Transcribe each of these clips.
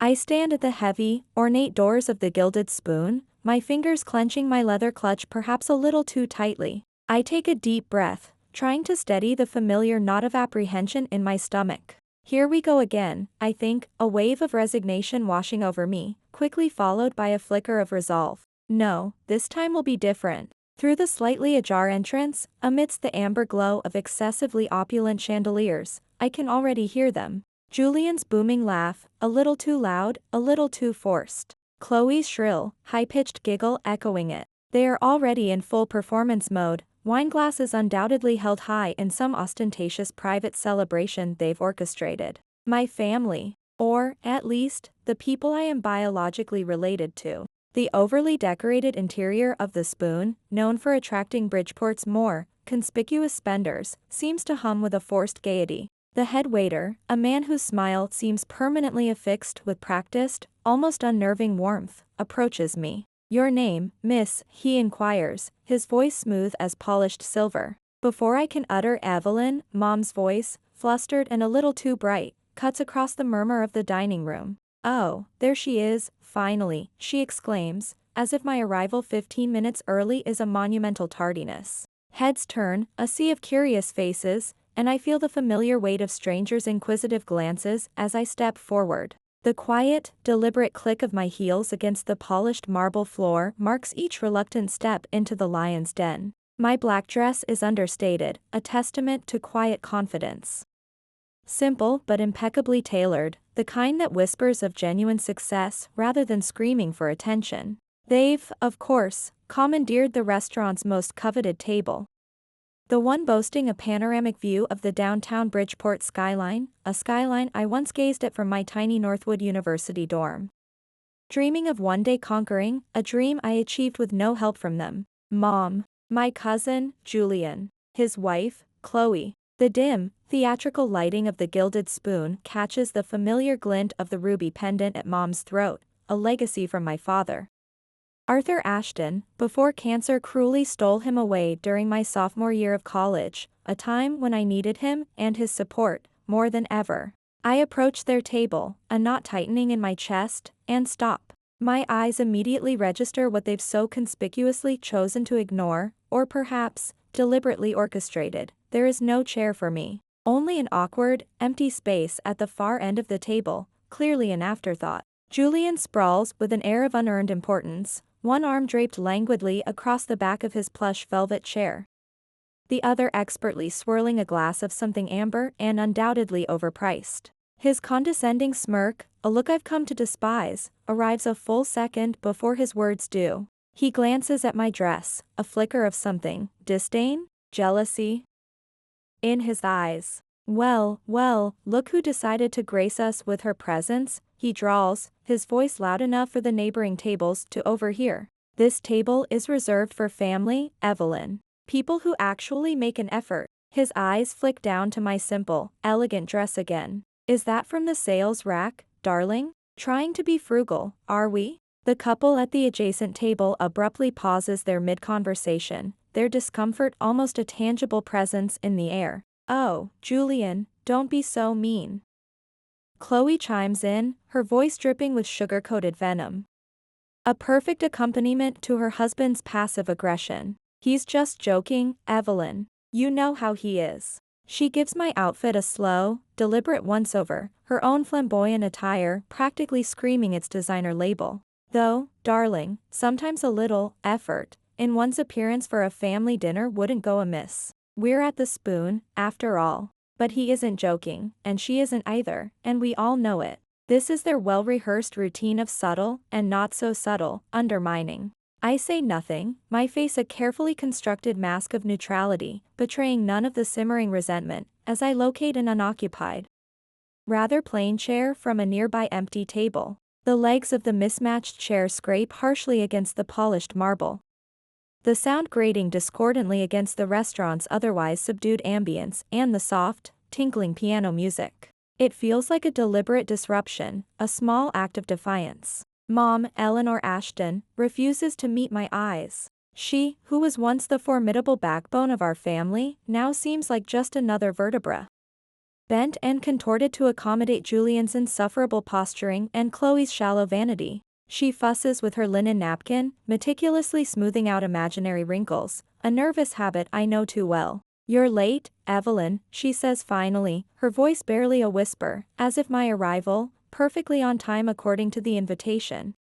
I stand at the heavy, ornate doors of the Gilded Spoon, my fingers clenching my leather clutch perhaps a little too tightly. I take a deep breath, trying to steady the familiar knot of apprehension in my stomach. Here we go again, I think, a wave of resignation washing over me, quickly followed by a flicker of resolve. No, this time will be different. Through the slightly ajar entrance, amidst the amber glow of excessively opulent chandeliers, I can already hear them. Julian's booming laugh, a little too loud, a little too forced. Chloe's shrill, high-pitched giggle echoing it. They are already in full performance mode, wineglasses undoubtedly held high in some ostentatious private celebration they've orchestrated. My family. Or, at least, the people I am biologically related to. The overly decorated interior of the Spoon, known for attracting Bridgeport's more conspicuous spenders, seems to hum with a forced gaiety. The head waiter, a man whose smile seems permanently affixed with practiced, almost unnerving warmth, approaches me. "Your name, miss?" he inquires, his voice smooth as polished silver. Before I can utter Evelyn, Mom's voice, flustered and a little too bright, cuts across the murmur of the dining room. "Oh, there she is, finally," she exclaims, as if my arrival 15 minutes early is a monumental tardiness. Heads turn, a sea of curious faces, and I feel the familiar weight of strangers' inquisitive glances as I step forward. The quiet, deliberate click of my heels against the polished marble floor marks each reluctant step into the lion's den. My black dress is understated, a testament to quiet confidence. Simple but impeccably tailored, the kind that whispers of genuine success rather than screaming for attention. They've, of course, commandeered the restaurant's most coveted table. The one boasting a panoramic view of the downtown Bridgeport skyline, a skyline I once gazed at from my tiny Northwood University dorm. Dreaming of one day conquering, a dream I achieved with no help from them. Mom. My cousin, Julian. His wife, Chloe. The dim, theatrical lighting of the Gilded Spoon catches the familiar glint of the ruby pendant at Mom's throat, a legacy from my father. Arthur Ashton, before cancer cruelly stole him away during my sophomore year of college, a time when I needed him and his support more than ever. I approach their table, a knot tightening in my chest, and stop. My eyes immediately register what they've so conspicuously chosen to ignore, or perhaps, deliberately orchestrated. There is no chair for me. Only an awkward, empty space at the far end of the table, clearly an afterthought. Julian sprawls with an air of unearned importance, one arm draped languidly across the back of his plush velvet chair, the other expertly swirling a glass of something amber and undoubtedly overpriced. His condescending smirk, a look I've come to despise, arrives a full second before his words do. He glances at my dress, a flicker of something, disdain, jealousy, in his eyes. "Well, well, look who decided to grace us with her presence," he drawls, his voice loud enough for the neighboring tables to overhear. "This table is reserved for family, Evelyn. People who actually make an effort." His eyes flick down to my simple, elegant dress again. "Is that from the sales rack, darling? Trying to be frugal, are we?" The couple at the adjacent table abruptly pauses their mid-conversation, their discomfort almost a tangible presence in the air. "Oh, Julian, don't be so mean." Chloe chimes in, her voice dripping with sugar-coated venom. A perfect accompaniment to her husband's passive aggression. "He's just joking, Evelyn. You know how he is." She gives my outfit a slow, deliberate once-over, her own flamboyant attire practically screaming its designer label. Though, darling, sometimes a little effort in one's appearance for a family dinner wouldn't go amiss. We're at the Spoon, after all. But he isn't joking, and she isn't either, and we all know it. This is their well-rehearsed routine of subtle, and not so subtle, undermining. I say nothing, my face a carefully constructed mask of neutrality, betraying none of the simmering resentment, as I locate an unoccupied, rather plain chair from a nearby empty table. The legs of the mismatched chair scrape harshly against the polished marble, the sound grating discordantly against the restaurant's otherwise subdued ambience and the soft, tinkling piano music. It feels like a deliberate disruption, a small act of defiance. Mom, Eleanor Ashton, refuses to meet my eyes. She, who was once the formidable backbone of our family, now seems like just another vertebra. bent and contorted to accommodate Julian's insufferable posturing and Chloe's shallow vanity. She fusses with her linen napkin, meticulously smoothing out imaginary wrinkles, a nervous habit I know too well. "You're late, Evelyn," she says finally, her voice barely a whisper, as if my arrival, perfectly on time according to the invitation,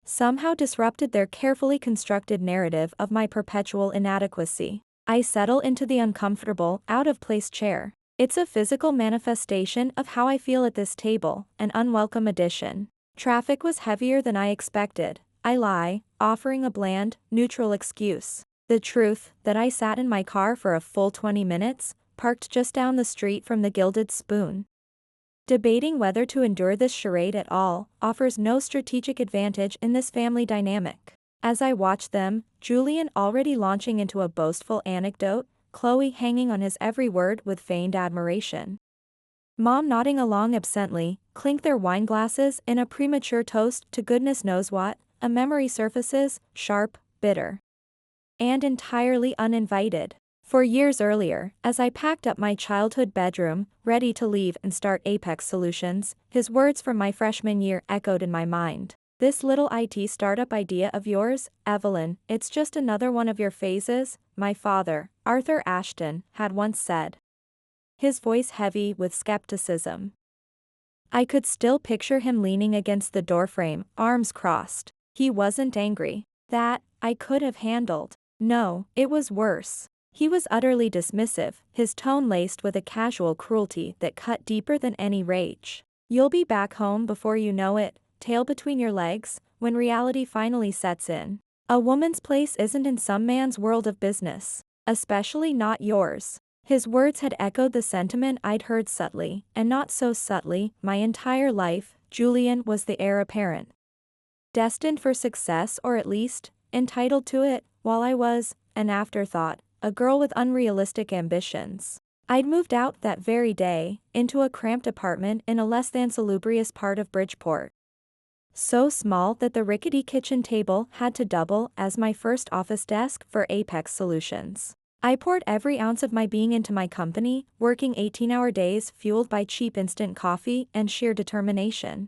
somehow disrupted their carefully constructed narrative of my perpetual inadequacy. I settle into the uncomfortable, out-of-place chair. It's a physical manifestation of how I feel at this table, an unwelcome addition. Traffic was heavier than I expected, I lie, offering a bland, neutral excuse. The truth, that I sat in my car for a full 20 minutes, parked just down the street from the Gilded Spoon. Debating whether to endure this charade at all, offers no strategic advantage in this family dynamic. As I watch them, Julian already launching into a boastful anecdote, Chloe hanging on his every word with feigned admiration, Mom nodding along absently, clink their wine glasses in a premature toast to goodness knows what, a memory surfaces, sharp, bitter, and entirely uninvited. For years earlier, as I packed up my childhood bedroom, ready to leave and start Apex Solutions, his words from my freshman year echoed in my mind. "This little IT startup idea of yours, Evelyn, it's just another one of your phases," my father, Arthur Ashton, had once said, his voice heavy with skepticism. I could still picture him leaning against the doorframe, arms crossed. He wasn't angry. That, I could have handled. No, it was worse. He was utterly dismissive, his tone laced with a casual cruelty that cut deeper than any rage. "You'll be back home before you know it, tail between your legs, when reality finally sets in. A woman's place isn't in some man's world of business. Especially not yours." His words had echoed the sentiment I'd heard subtly, and not so subtly, my entire life. Julian was the heir apparent, destined for success, or at least, entitled to it, while I was, an afterthought, a girl with unrealistic ambitions. I'd moved out that very day, into a cramped apartment in a less than salubrious part of Bridgeport. So small that the rickety kitchen table had to double as my first office desk for Apex Solutions. I poured every ounce of my being into my company, working 18-hour days fueled by cheap instant coffee and sheer determination.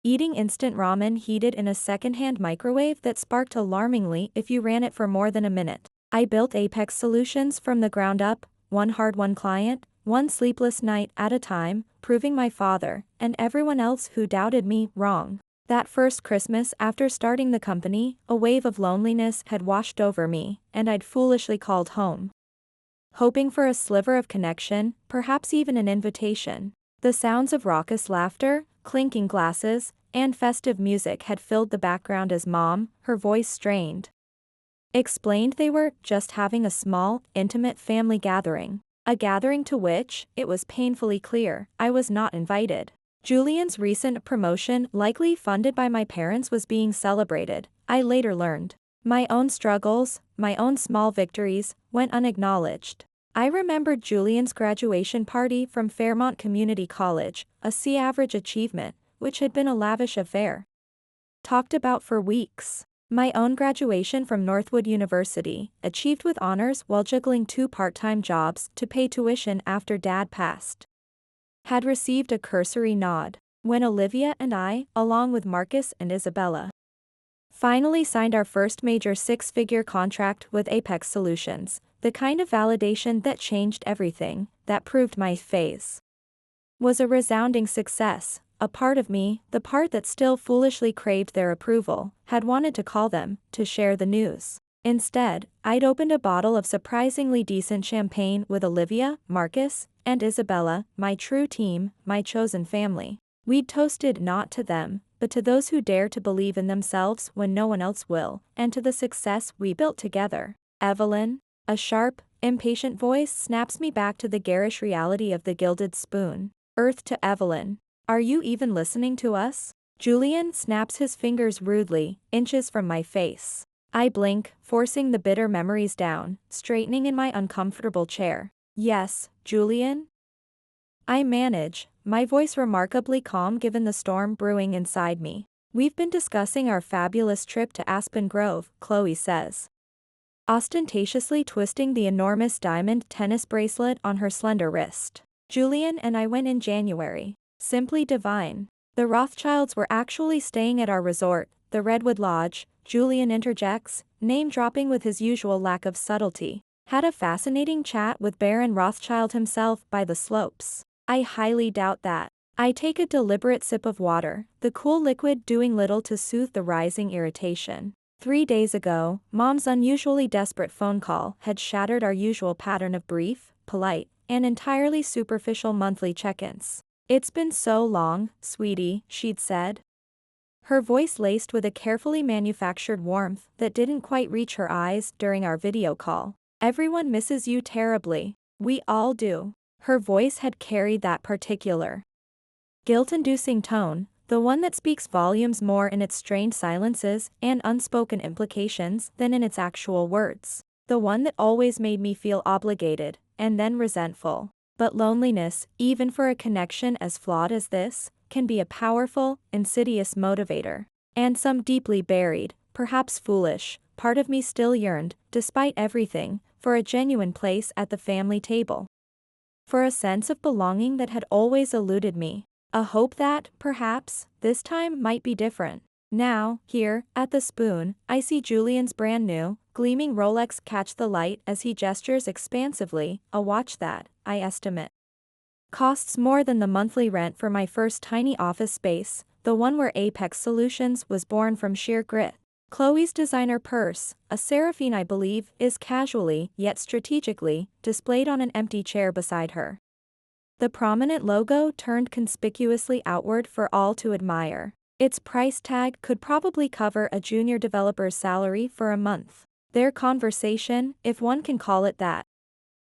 Eating instant ramen heated in a second-hand microwave that sparked alarmingly if you ran it for more than a minute. I built Apex Solutions from the ground up, one hard-won client, one sleepless night at a time, proving my father, and everyone else who doubted me, wrong. That first Christmas after starting the company, a wave of loneliness had washed over me, and I'd foolishly called home, hoping for a sliver of connection, perhaps even an invitation. The sounds of raucous laughter, clinking glasses, and festive music had filled the background as Mom, her voice strained, explained they were just having a small, intimate family gathering. A gathering to which, it was painfully clear, I was not invited. Julian's recent promotion, likely funded by my parents, was being celebrated, I later learned. My own struggles, my own small victories, went unacknowledged. I remembered Julian's graduation party from Fairmont Community College, a C-average achievement, which had been a lavish affair, talked about for weeks. My own graduation from Northwood University, achieved with honors while juggling 2 part-time jobs to pay tuition after Dad passed, had received a cursory nod. When Olivia and I, along with Marcus and Isabella, finally signed our first major 6-figure contract with Apex Solutions, the kind of validation that changed everything, that proved my phase was a resounding success. A part of me, the part that still foolishly craved their approval, had wanted to call them, to share the news. Instead, I'd opened a bottle of surprisingly decent champagne with Olivia, Marcus, and Isabella, my true team, my chosen family. We'd toasted not to them, but to those who dare to believe in themselves when no one else will, and to the success we built together. "Evelyn," a sharp, impatient voice snaps me back to the garish reality of the Gilded Spoon. Earth to Evelyn. "Are you even listening to us?" Julian snaps his fingers rudely, inches from my face. I blink, forcing the bitter memories down, straightening in my uncomfortable chair. "Yes, Julian?" I manage, my voice remarkably calm given the storm brewing inside me. "We've been discussing our fabulous trip to Aspen Grove," Chloe says, ostentatiously twisting the enormous diamond tennis bracelet on her slender wrist. Julian and I went in January. Simply divine. The Rothschilds were actually staying at our resort, the Redwood Lodge, Julian interjects, name-dropping with his usual lack of subtlety. Had a fascinating chat with Baron Rothschild himself by the slopes. I highly doubt that. I take a deliberate sip of water, the cool liquid doing little to soothe the rising irritation. 3 days ago, Mom's unusually desperate phone call had shattered our usual pattern of brief, polite, and entirely superficial monthly check-ins. "It's been so long, sweetie," she'd said. Her voice laced with a carefully manufactured warmth that didn't quite reach her eyes during our video call. "Everyone misses you terribly. We all do." Her voice had carried that particular guilt-inducing tone, the one that speaks volumes more in its strained silences and unspoken implications than in its actual words. The one that always made me feel obligated, and then resentful. But loneliness, even for a connection as flawed as this, can be a powerful, insidious motivator. And some deeply buried, perhaps foolish, part of me still yearned, despite everything, for a genuine place at the family table. For a sense of belonging that had always eluded me. A hope that, perhaps, this time might be different. Now, here, at the Spoon, I see Julian's brand new, gleaming Rolex catch the light as he gestures expansively, a watch that, I estimate, costs more than the monthly rent for my first tiny office space, the one where Apex Solutions was born from sheer grit. Chloe's designer purse, a Seraphine I believe, is casually, yet strategically, displayed on an empty chair beside her. The prominent logo turned conspicuously outward for all to admire. Its price tag could probably cover a junior developer's salary for a month. Their conversation, if one can call it that,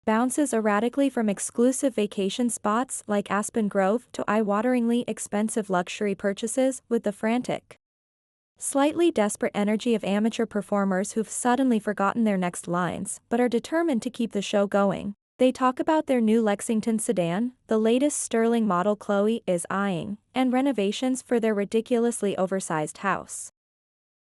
bounces erratically from exclusive vacation spots like Aspen Grove to eye-wateringly expensive luxury purchases with the frantic, slightly desperate energy of amateur performers who've suddenly forgotten their next lines but are determined to keep the show going. They talk about their new Lexington sedan, the latest sterling model Chloe is eyeing, and renovations for their ridiculously oversized house.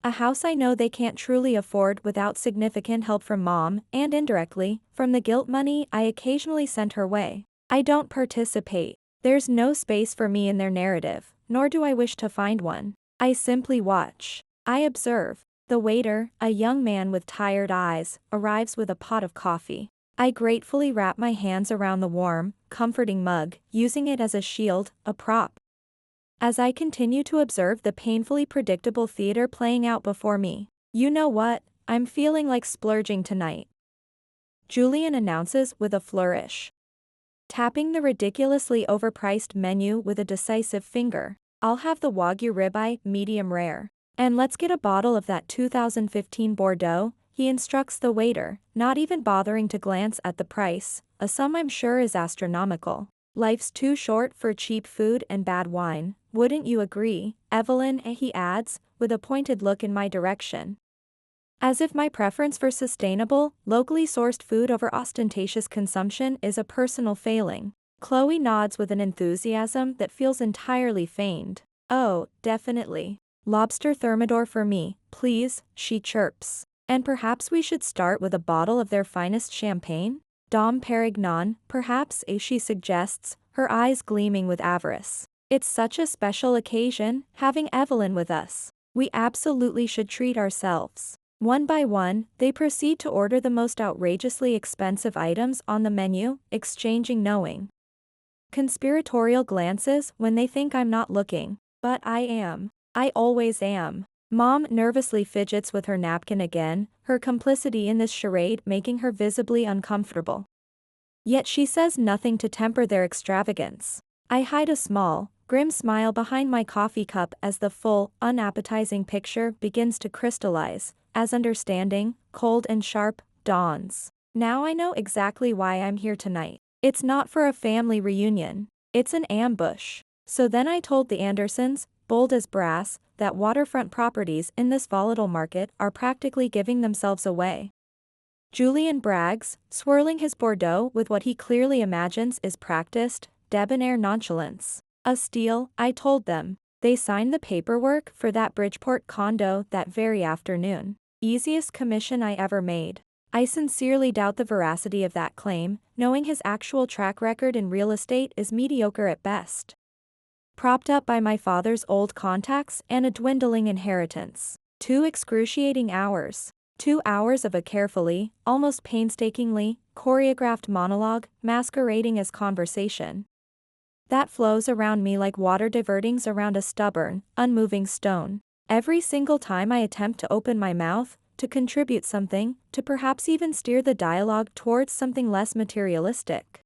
A house I know they can't truly afford without significant help from Mom, and indirectly, from the guilt money I occasionally send her way. I don't participate. There's no space for me in their narrative, nor do I wish to find one. I simply watch. I observe. The waiter, a young man with tired eyes, arrives with a pot of coffee. I gratefully wrap my hands around the warm, comforting mug, using it as a shield, a prop. As I continue to observe the painfully predictable theater playing out before me. "You know what, I'm feeling like splurging tonight," Julian announces with a flourish, tapping the ridiculously overpriced menu with a decisive finger. "I'll have the Wagyu ribeye, medium rare. And let's get a bottle of that 2015 Bordeaux," he instructs the waiter, not even bothering to glance at the price, a sum I'm sure is astronomical. "Life's too short for cheap food and bad wine, wouldn't you agree, Evelyn?" he adds, with a pointed look in my direction. As if my preference for sustainable, locally sourced food over ostentatious consumption is a personal failing. Chloe nods with an enthusiasm that feels entirely feigned. "Oh, definitely. Lobster thermidor for me, please," she chirps. "And perhaps we should start with a bottle of their finest champagne? Dom Perignon, perhaps," she suggests, her eyes gleaming with avarice. "It's such a special occasion, having Evelyn with us. We absolutely should treat ourselves." One by one, they proceed to order the most outrageously expensive items on the menu, exchanging knowing, conspiratorial glances when they think I'm not looking. But I am. I always am. Mom nervously fidgets with her napkin again, her complicity in this charade making her visibly uncomfortable. Yet she says nothing to temper their extravagance. I hide a small, grim smile behind my coffee cup as the full, unappetizing picture begins to crystallize, as understanding, cold and sharp, dawns. Now I know exactly why I'm here tonight. It's not for a family reunion. It's an ambush. So then I told the Andersons, bold as brass, that waterfront properties in this volatile market are practically giving themselves away. Julian brags, swirling his Bordeaux with what he clearly imagines is practiced, debonair nonchalance. A steal, I told them. They signed the paperwork for that Bridgeport condo that very afternoon. Easiest commission I ever made. I sincerely doubt the veracity of that claim, knowing his actual track record in real estate is mediocre at best. Propped up by my father's old contacts and a dwindling inheritance. 2 excruciating hours. 2 hours of a carefully, almost painstakingly, choreographed monologue, masquerading as conversation. That flows around me like water divertings around a stubborn, unmoving stone. Every single time I attempt to open my mouth, to contribute something, to perhaps even steer the dialogue towards something less materialistic.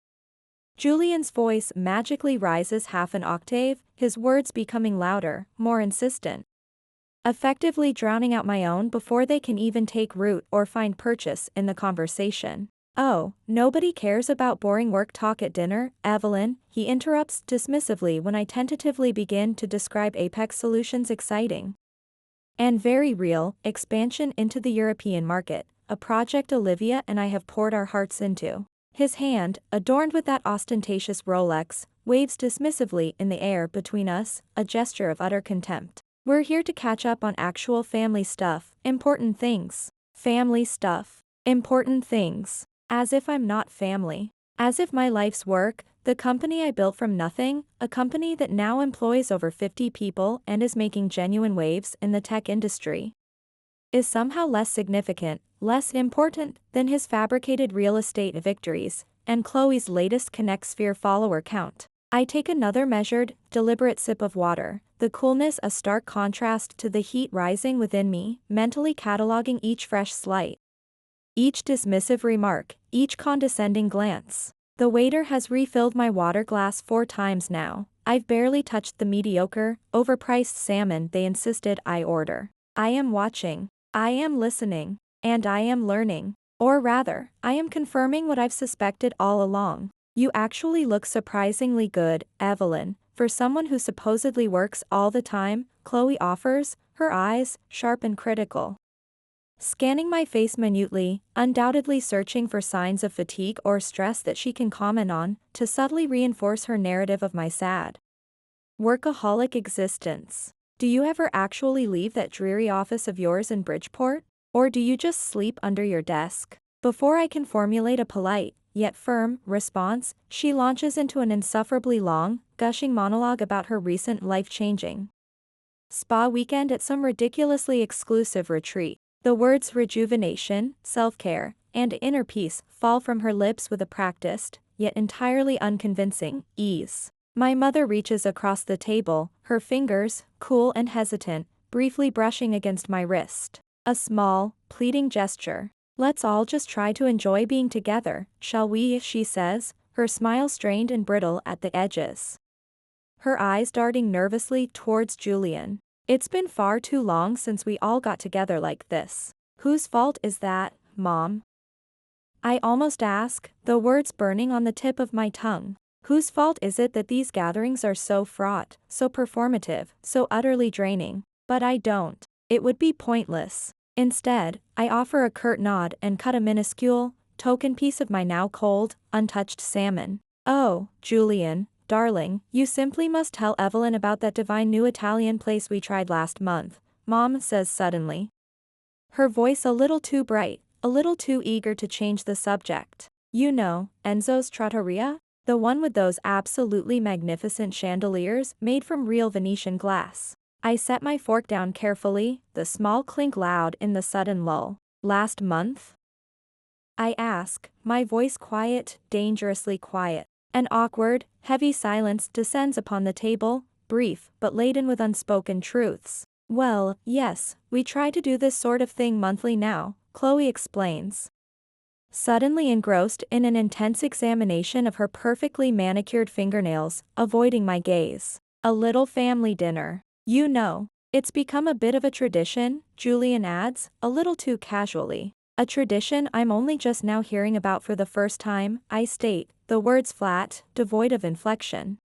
Julian's voice magically rises half an octave, his words becoming louder, more insistent. Effectively drowning out my own before they can even take root or find purchase in the conversation. "Oh, nobody cares about boring work talk at dinner, Evelyn," he interrupts dismissively when I tentatively begin to describe Apex Solutions' exciting and very real expansion into the European market, a project Olivia and I have poured our hearts into. His hand, adorned with that ostentatious Rolex, waves dismissively in the air between us, a gesture of utter contempt. "We're here to catch up on actual family stuff, important things." Family stuff. Important things. As if I'm not family. As if my life's work, the company I built from nothing, a company that now employs over 50 people and is making genuine waves in the tech industry, is somehow less significant, less important than his fabricated real estate victories, and Chloe's latest ConnectSphere follower count. I take another measured, deliberate sip of water, the coolness a stark contrast to the heat rising within me, mentally cataloging each fresh slight. Each dismissive remark, each condescending glance. The waiter has refilled my water glass 4 times now. I've barely touched the mediocre, overpriced salmon they insisted I order. I am watching. I am listening. And I am learning. Or rather, I am confirming what I've suspected all along. You actually look surprisingly good, Evelyn, for someone who supposedly works all the time, Chloe offers, her eyes, sharp and critical. Scanning my face minutely, undoubtedly searching for signs of fatigue or stress that she can comment on, to subtly reinforce her narrative of my sad workaholic existence. Do you ever actually leave that dreary office of yours in Bridgeport? Or do you just sleep under your desk? Before I can formulate a polite, yet firm, response, she launches into an insufferably long, gushing monologue about her recent life-changing spa weekend at some ridiculously exclusive retreat. The words rejuvenation, self-care, and inner peace fall from her lips with a practiced, yet entirely unconvincing, ease. My mother reaches across the table, her fingers, cool and hesitant, briefly brushing against my wrist. A small, pleading gesture. "Let's all just try to enjoy being together, shall we?" she says, her smile strained and brittle at the edges. Her eyes darting nervously towards Julian. "It's been far too long since we all got together like this. Whose fault is that, Mom?" I almost ask, the words burning on the tip of my tongue. Whose fault is it that these gatherings are so fraught, so performative, so utterly draining? But I don't. It would be pointless. Instead, I offer a curt nod and cut a minuscule, token piece of my now cold, untouched salmon. "Oh, Julian, darling, you simply must tell Evelyn about that divine new Italian place we tried last month," Mom says suddenly. Her voice a little too bright, a little too eager to change the subject. "You know, Enzo's trattoria? The one with those absolutely magnificent chandeliers made from real Venetian glass." I set my fork down carefully, the small clink loud in the sudden lull. "Last month?" I ask, my voice quiet, dangerously quiet. An awkward, heavy silence descends upon the table, brief but laden with unspoken truths. "Well, yes, we try to do this sort of thing monthly now," Chloe explains. Suddenly engrossed in an intense examination of her perfectly manicured fingernails, avoiding my gaze. "A little family dinner. You know. It's become a bit of a tradition," Julian adds, a little too casually. "A tradition I'm only just now hearing about for the first time," I state, the words flat, devoid of inflection.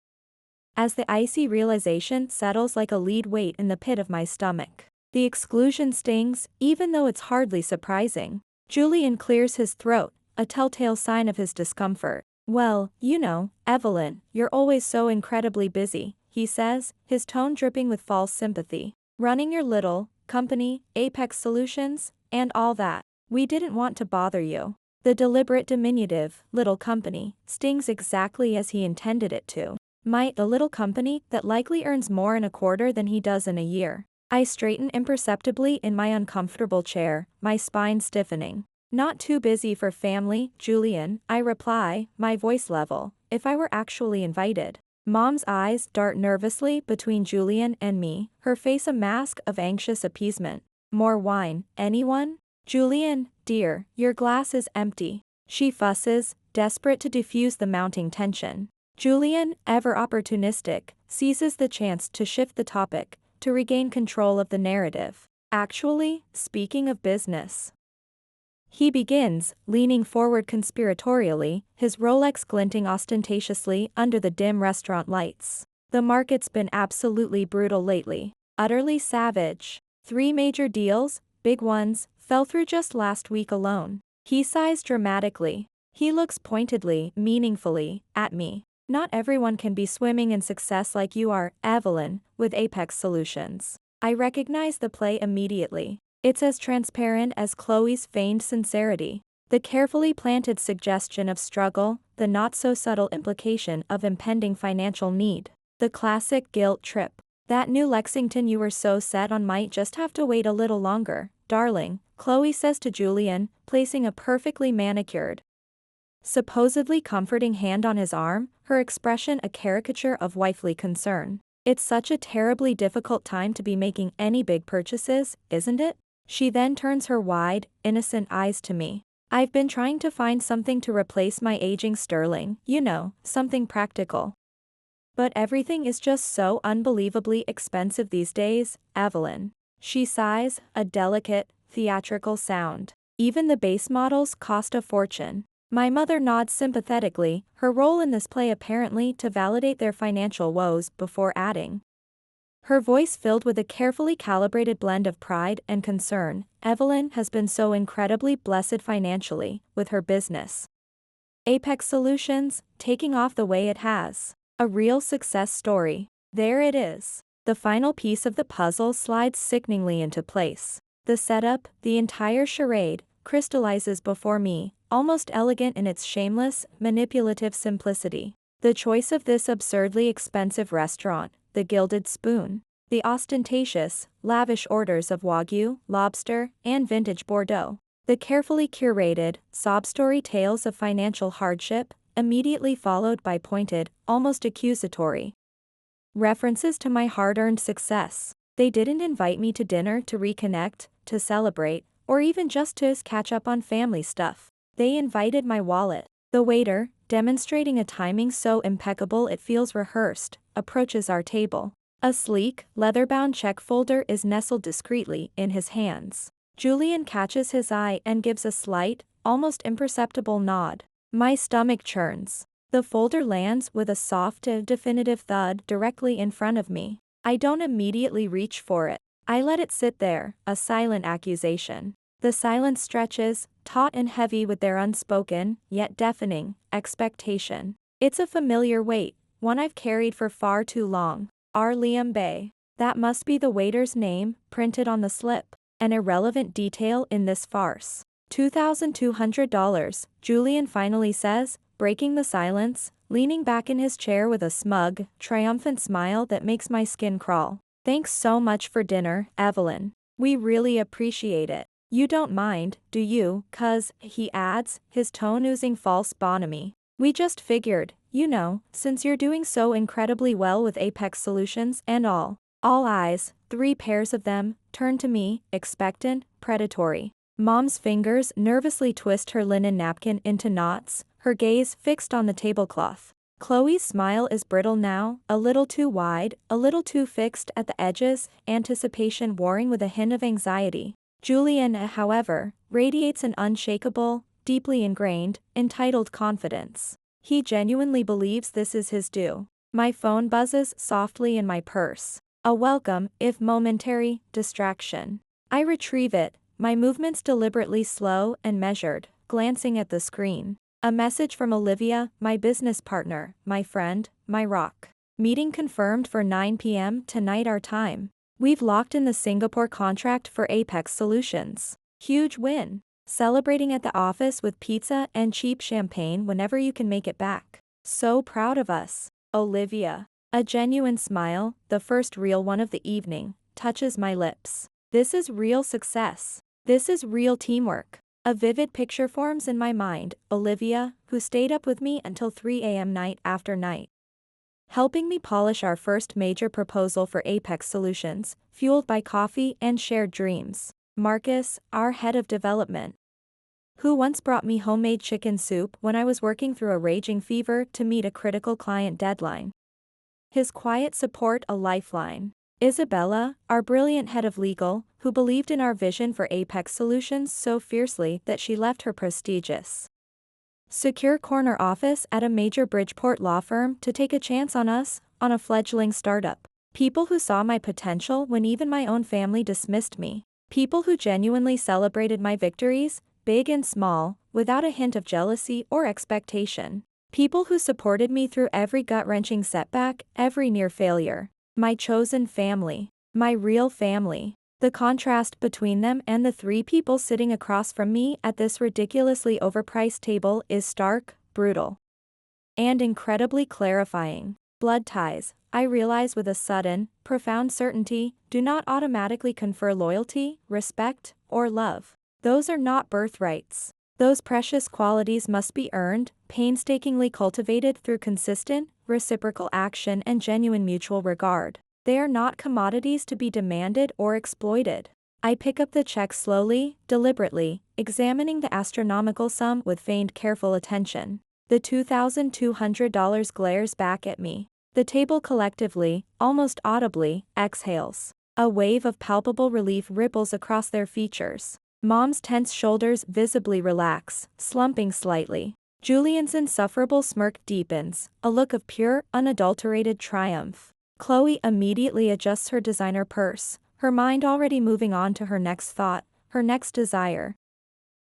As the icy realization settles like a lead weight in the pit of my stomach. The exclusion stings, even though it's hardly surprising. Julian clears his throat, a telltale sign of his discomfort. "Well, you know, Evelyn, you're always so incredibly busy," he says, his tone dripping with false sympathy. "Running your little company, Apex Solutions, and all that. We didn't want to bother you. The deliberate diminutive, little company, stings exactly as he intended it to. The little company that likely earns more in a quarter than he does in a year. I straighten imperceptibly in my uncomfortable chair, my spine stiffening. Not too busy for family, Julian, I reply, my voice level, if I were actually invited. Mom's eyes dart nervously between Julian and me, her face a mask of anxious appeasement. More wine, anyone? Julian, dear, your glass is empty. She fusses, desperate to diffuse the mounting tension. Julian, ever opportunistic, seizes the chance to shift the topic, to regain control of the narrative. Actually, speaking of business. He begins, leaning forward conspiratorially, his Rolex glinting ostentatiously under the dim restaurant lights. The market's been absolutely brutal lately. Utterly savage. 3 major deals, big ones, fell through just last week alone. He sighs dramatically. He looks pointedly, meaningfully, at me. Not everyone can be swimming in success like you are, Evelyn, with Apex Solutions. I recognize the play immediately. It's as transparent as Chloe's feigned sincerity. The carefully planted suggestion of struggle, the not-so-subtle implication of impending financial need. The classic guilt trip. That new Lexington you were so set on might just have to wait a little longer, darling, Chloe says to Julian, placing a perfectly manicured, supposedly comforting hand on his arm, her expression a caricature of wifely concern. It's such a terribly difficult time to be making any big purchases, isn't it? She then turns her wide, innocent eyes to me. I've been trying to find something to replace my aging sterling, something practical. But everything is just so unbelievably expensive these days, Evelyn. She sighs, a delicate, theatrical sound. Even the base models cost a fortune. My mother nods sympathetically, her role in this play apparently to validate their financial woes before adding. Her voice filled with a carefully calibrated blend of pride and concern, Evelyn has been so incredibly blessed financially, with her business. Apex Solutions, taking off the way it has. A real success story. There it is. The final piece of the puzzle slides sickeningly into place. The setup, the entire charade, crystallizes before me, almost elegant in its shameless, manipulative simplicity. The choice of this absurdly expensive restaurant, the Gilded Spoon. The ostentatious, lavish orders of Wagyu, lobster, and vintage Bordeaux. The carefully curated, sob-story tales of financial hardship, immediately followed by pointed, almost accusatory references to my hard-earned success. They didn't invite me to dinner to reconnect, to celebrate, or even just to catch up on family stuff. They invited my wallet. The waiter, demonstrating a timing so impeccable it feels rehearsed, approaches our table. A sleek, leather-bound check folder is nestled discreetly in his hands. Julian catches his eye and gives a slight, almost imperceptible nod. My stomach churns. The folder lands with a soft, definitive thud directly in front of me. I don't immediately reach for it. I let it sit there, a silent accusation. The silence stretches, taut and heavy with their unspoken, yet deafening, expectation. It's a familiar weight, one I've carried for far too long. R. Liam Bay. That must be the waiter's name, printed on the slip. An irrelevant detail in this farce. $2,200, Julian finally says, breaking the silence, leaning back in his chair with a smug, triumphant smile that makes my skin crawl. Thanks so much for dinner, Evelyn. We really appreciate it. You don't mind, do you? 'Cause, he adds, his tone oozing false bonhomie. We just figured, since you're doing so incredibly well with Apex Solutions and all. All eyes, 3 pairs of them, turn to me, expectant, predatory. Mom's fingers nervously twist her linen napkin into knots, her gaze fixed on the tablecloth. Chloe's smile is brittle now, a little too wide, a little too fixed at the edges, anticipation warring with a hint of anxiety. Julian, however, radiates an unshakable, deeply ingrained, entitled confidence. He genuinely believes this is his due. My phone buzzes softly in my purse. A welcome, if momentary, distraction. I retrieve it, my movements deliberately slow and measured, glancing at the screen. A message from Olivia, my business partner, my friend, my rock. Meeting confirmed for 9 p.m. tonight our time. We've locked in the Singapore contract for Apex Solutions. Huge win. Celebrating at the office with pizza and cheap champagne whenever you can make it back. So proud of us. Olivia. A genuine smile, the first real one of the evening, touches my lips. This is real success. This is real teamwork. A vivid picture forms in my mind, Olivia, who stayed up with me until 3 a.m. night after night, helping me polish our first major proposal for Apex Solutions, fueled by coffee and shared dreams. Marcus, our head of development, who once brought me homemade chicken soup when I was working through a raging fever to meet a critical client deadline. His quiet support a lifeline. Isabella, our brilliant head of legal, who believed in our vision for Apex Solutions so fiercely that she left her prestigious, secure corner office at a major Bridgeport law firm to take a chance on us, on a fledgling startup. People who saw my potential when even my own family dismissed me. People who genuinely celebrated my victories, big and small, without a hint of jealousy or expectation. People who supported me through every gut-wrenching setback, every near failure. My chosen family. My real family. The contrast between them and the three people sitting across from me at this ridiculously overpriced table is stark, brutal, and incredibly clarifying. Blood ties, I realize with a sudden, profound certainty, do not automatically confer loyalty, respect, or love. Those are not birthrights. Those precious qualities must be earned, painstakingly cultivated through consistent, reciprocal action and genuine mutual regard. They are not commodities to be demanded or exploited. I pick up the check slowly, deliberately, examining the astronomical sum with feigned careful attention. The $2,200 glares back at me. The table collectively, almost audibly, exhales. A wave of palpable relief ripples across their features. Mom's tense shoulders visibly relax, slumping slightly. Julian's insufferable smirk deepens, a look of pure, unadulterated triumph. Chloe immediately adjusts her designer purse, her mind already moving on to her next thought, her next desire.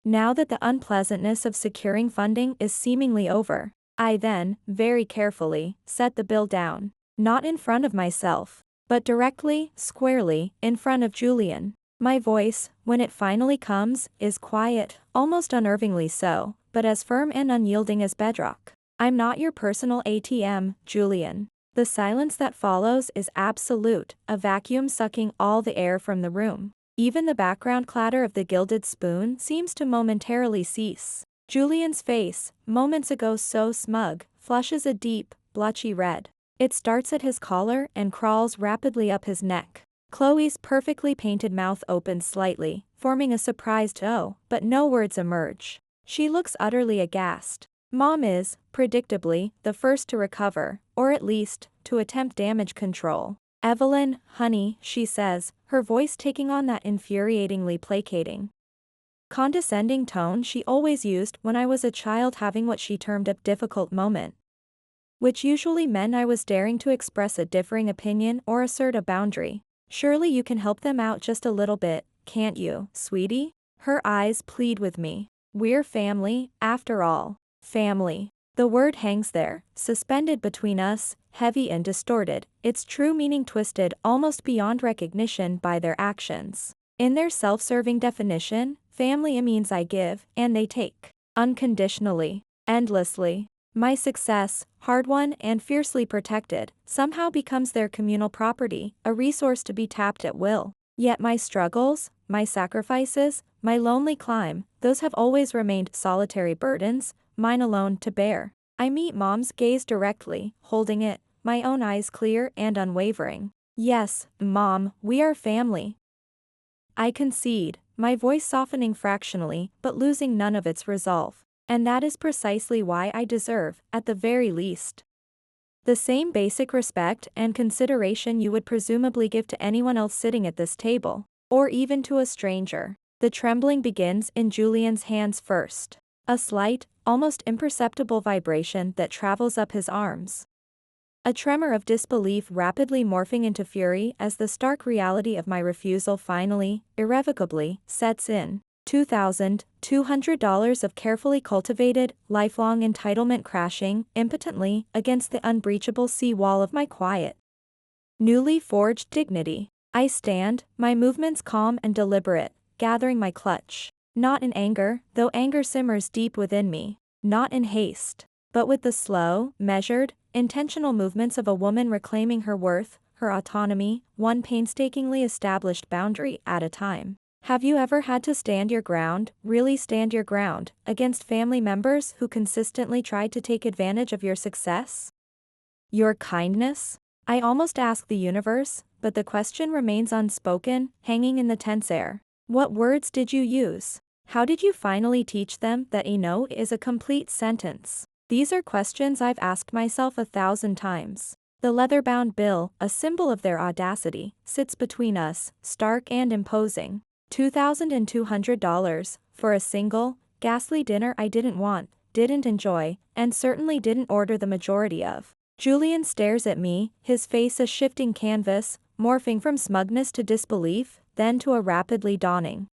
Now that the unpleasantness of securing funding is seemingly over, I then, very carefully, set the bill down. Not in front of myself, but directly, squarely, in front of Julian. My voice, when it finally comes, is quiet, almost unnervingly so, but as firm and unyielding as bedrock. I'm not your personal ATM, Julian. The silence that follows is absolute, a vacuum sucking all the air from the room. Even the background clatter of the gilded spoon seems to momentarily cease. Julian's face, moments ago so smug, flushes a deep, blotchy red. It starts at his collar and crawls rapidly up his neck. Chloe's perfectly painted mouth opens slightly, forming a surprised "oh," but no words emerge. She looks utterly aghast. Mom is, predictably, the first to recover, or at least, to attempt damage control. "Evelyn, honey," she says, her voice taking on that infuriatingly placating, condescending tone she always used when I was a child having what she termed a difficult moment, which usually meant I was daring to express a differing opinion or assert a boundary. "Surely you can help them out just a little bit, can't you, sweetie?" Her eyes plead with me. We're family, after all. Family. The word hangs there, suspended between us, heavy and distorted, its true meaning twisted almost beyond recognition by their actions. In their self-serving definition, family means I give, and they take. Unconditionally. Endlessly. My success, hard-won and fiercely protected, somehow becomes their communal property, a resource to be tapped at will. Yet my struggles, my sacrifices, my lonely climb, those have always remained solitary burdens, mine alone to bear. I meet Mom's gaze directly, holding it, my own eyes clear and unwavering. "Yes, Mom, we are family." I concede, my voice softening fractionally, but losing none of its resolve. And that is precisely why I deserve, at the very least, the same basic respect and consideration you would presumably give to anyone else sitting at this table, or even to a stranger. The trembling begins in Julian's hands first. A slight, almost imperceptible vibration that travels up his arms. A tremor of disbelief rapidly morphing into fury as the stark reality of my refusal finally, irrevocably, sets in. $2,200 of carefully cultivated, lifelong entitlement crashing, impotently, against the unbreachable sea wall of my quiet, newly forged dignity. I stand, my movements calm and deliberate, gathering my clutch. Not in anger, though anger simmers deep within me. Not in haste. But with the slow, measured, intentional movements of a woman reclaiming her worth, her autonomy, one painstakingly established boundary at a time. Have you ever had to stand your ground, really stand your ground, against family members who consistently tried to take advantage of your success? Your kindness? I almost ask the universe, but the question remains unspoken, hanging in the tense air. What words did you use? How did you finally teach them that a no is a complete sentence? These are questions I've asked myself 1,000 times. The leather-bound bill, a symbol of their audacity, sits between us, stark and imposing. $2,200 for a single, ghastly dinner I didn't want, didn't enjoy, and certainly didn't order the majority of. Julian stares at me, his face a shifting canvas, morphing from smugness to disbelief, then to a rapidly dawning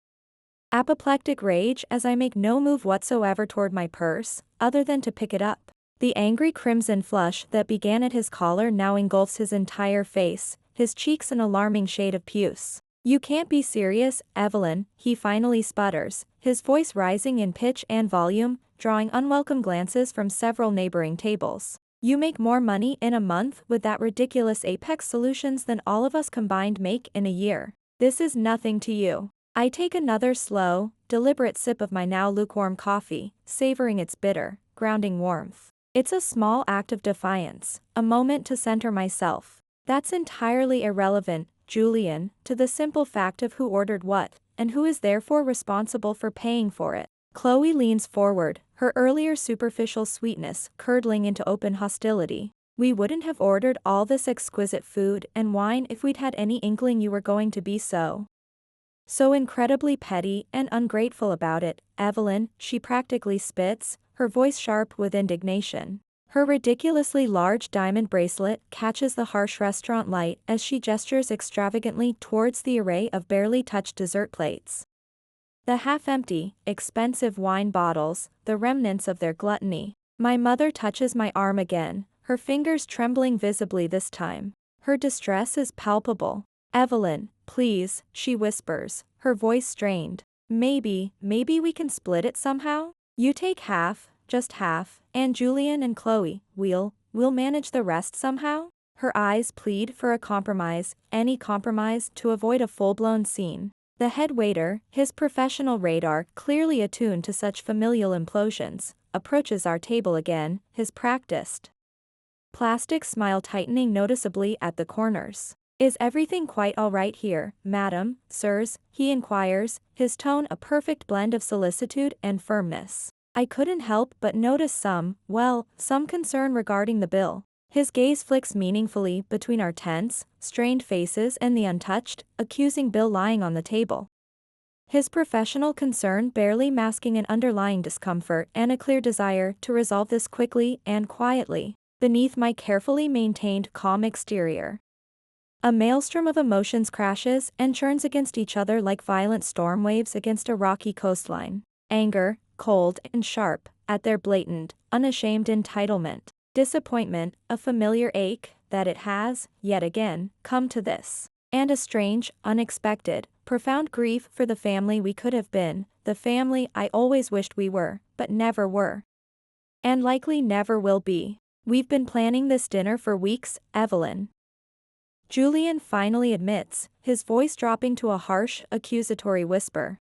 apoplectic rage as I make no move whatsoever toward my purse, other than to pick it up. The angry crimson flush that began at his collar now engulfs his entire face, his cheeks an alarming shade of puce. You can't be serious, Evelyn, he finally sputters, his voice rising in pitch and volume, drawing unwelcome glances from several neighboring tables. You make more money in a month with that ridiculous Apex Solutions than all of us combined make in a year. This is nothing to you. I take another slow, deliberate sip of my now lukewarm coffee, savoring its bitter, grounding warmth. It's a small act of defiance, a moment to center myself. That's entirely irrelevant, Julian, to the simple fact of who ordered what, and who is therefore responsible for paying for it. Chloe leans forward, her earlier superficial sweetness curdling into open hostility. We wouldn't have ordered all this exquisite food and wine if we'd had any inkling you were going to be so incredibly petty and ungrateful about it, Evelyn, she practically spits, her voice sharp with indignation. Her ridiculously large diamond bracelet catches the harsh restaurant light as she gestures extravagantly towards the array of barely touched dessert plates. The half-empty, expensive wine bottles, the remnants of their gluttony. My mother touches my arm again, her fingers trembling visibly this time. Her distress is palpable. Evelyn, please, she whispers, her voice strained. Maybe we can split it somehow? You take half, just half, and Julian and Chloe, we'll manage the rest somehow? Her eyes plead for a compromise, any compromise to avoid a full-blown scene. The head waiter, his professional radar clearly attuned to such familial implosions, approaches our table again, his practiced plastic smile tightening noticeably at the corners. Is everything quite all right here, madam, sirs? He inquires, his tone a perfect blend of solicitude and firmness. I couldn't help but notice some concern regarding the bill. His gaze flicks meaningfully between our tense, strained faces and the untouched, accusing bill lying on the table. His professional concern barely masking an underlying discomfort and a clear desire to resolve this quickly and quietly, beneath my carefully maintained calm exterior. A maelstrom of emotions crashes and churns against each other like violent storm waves against a rocky coastline. Anger, cold and sharp, at their blatant, unashamed entitlement. Disappointment, a familiar ache, that it has, yet again, come to this. And a strange, unexpected, profound grief for the family we could have been, the family I always wished we were, but never were. And likely never will be. We've been planning this dinner for weeks, Evelyn. Julian finally admits, his voice dropping to a harsh, accusatory whisper.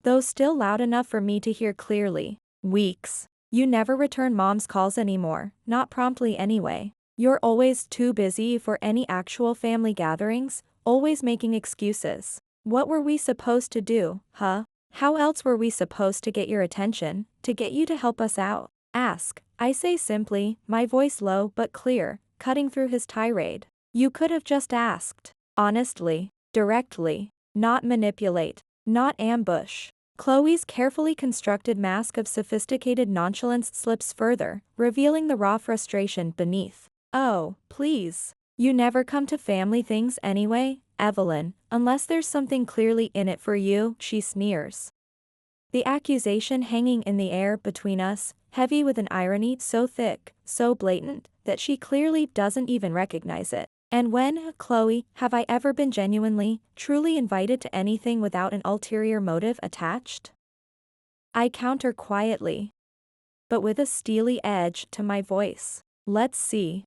Though still loud enough for me to hear clearly. Weeks. You never return mom's calls anymore, not promptly anyway. You're always too busy for any actual family gatherings, always making excuses. What were we supposed to do, huh? How else were we supposed to get your attention, to get you to help us out? Ask, I say simply, my voice low but clear, cutting through his tirade. You could have just asked. Honestly. Directly. Not manipulate. Not ambush. Chloe's carefully constructed mask of sophisticated nonchalance slips further, revealing the raw frustration beneath. Oh, please. You never come to family things anyway, Evelyn, unless there's something clearly in it for you, she sneers. The accusation hanging in the air between us, heavy with an irony so thick, so blatant, that she clearly doesn't even recognize it. And when, Chloe, have I ever been genuinely, truly invited to anything without an ulterior motive attached? I counter quietly, but with a steely edge to my voice. Let's see.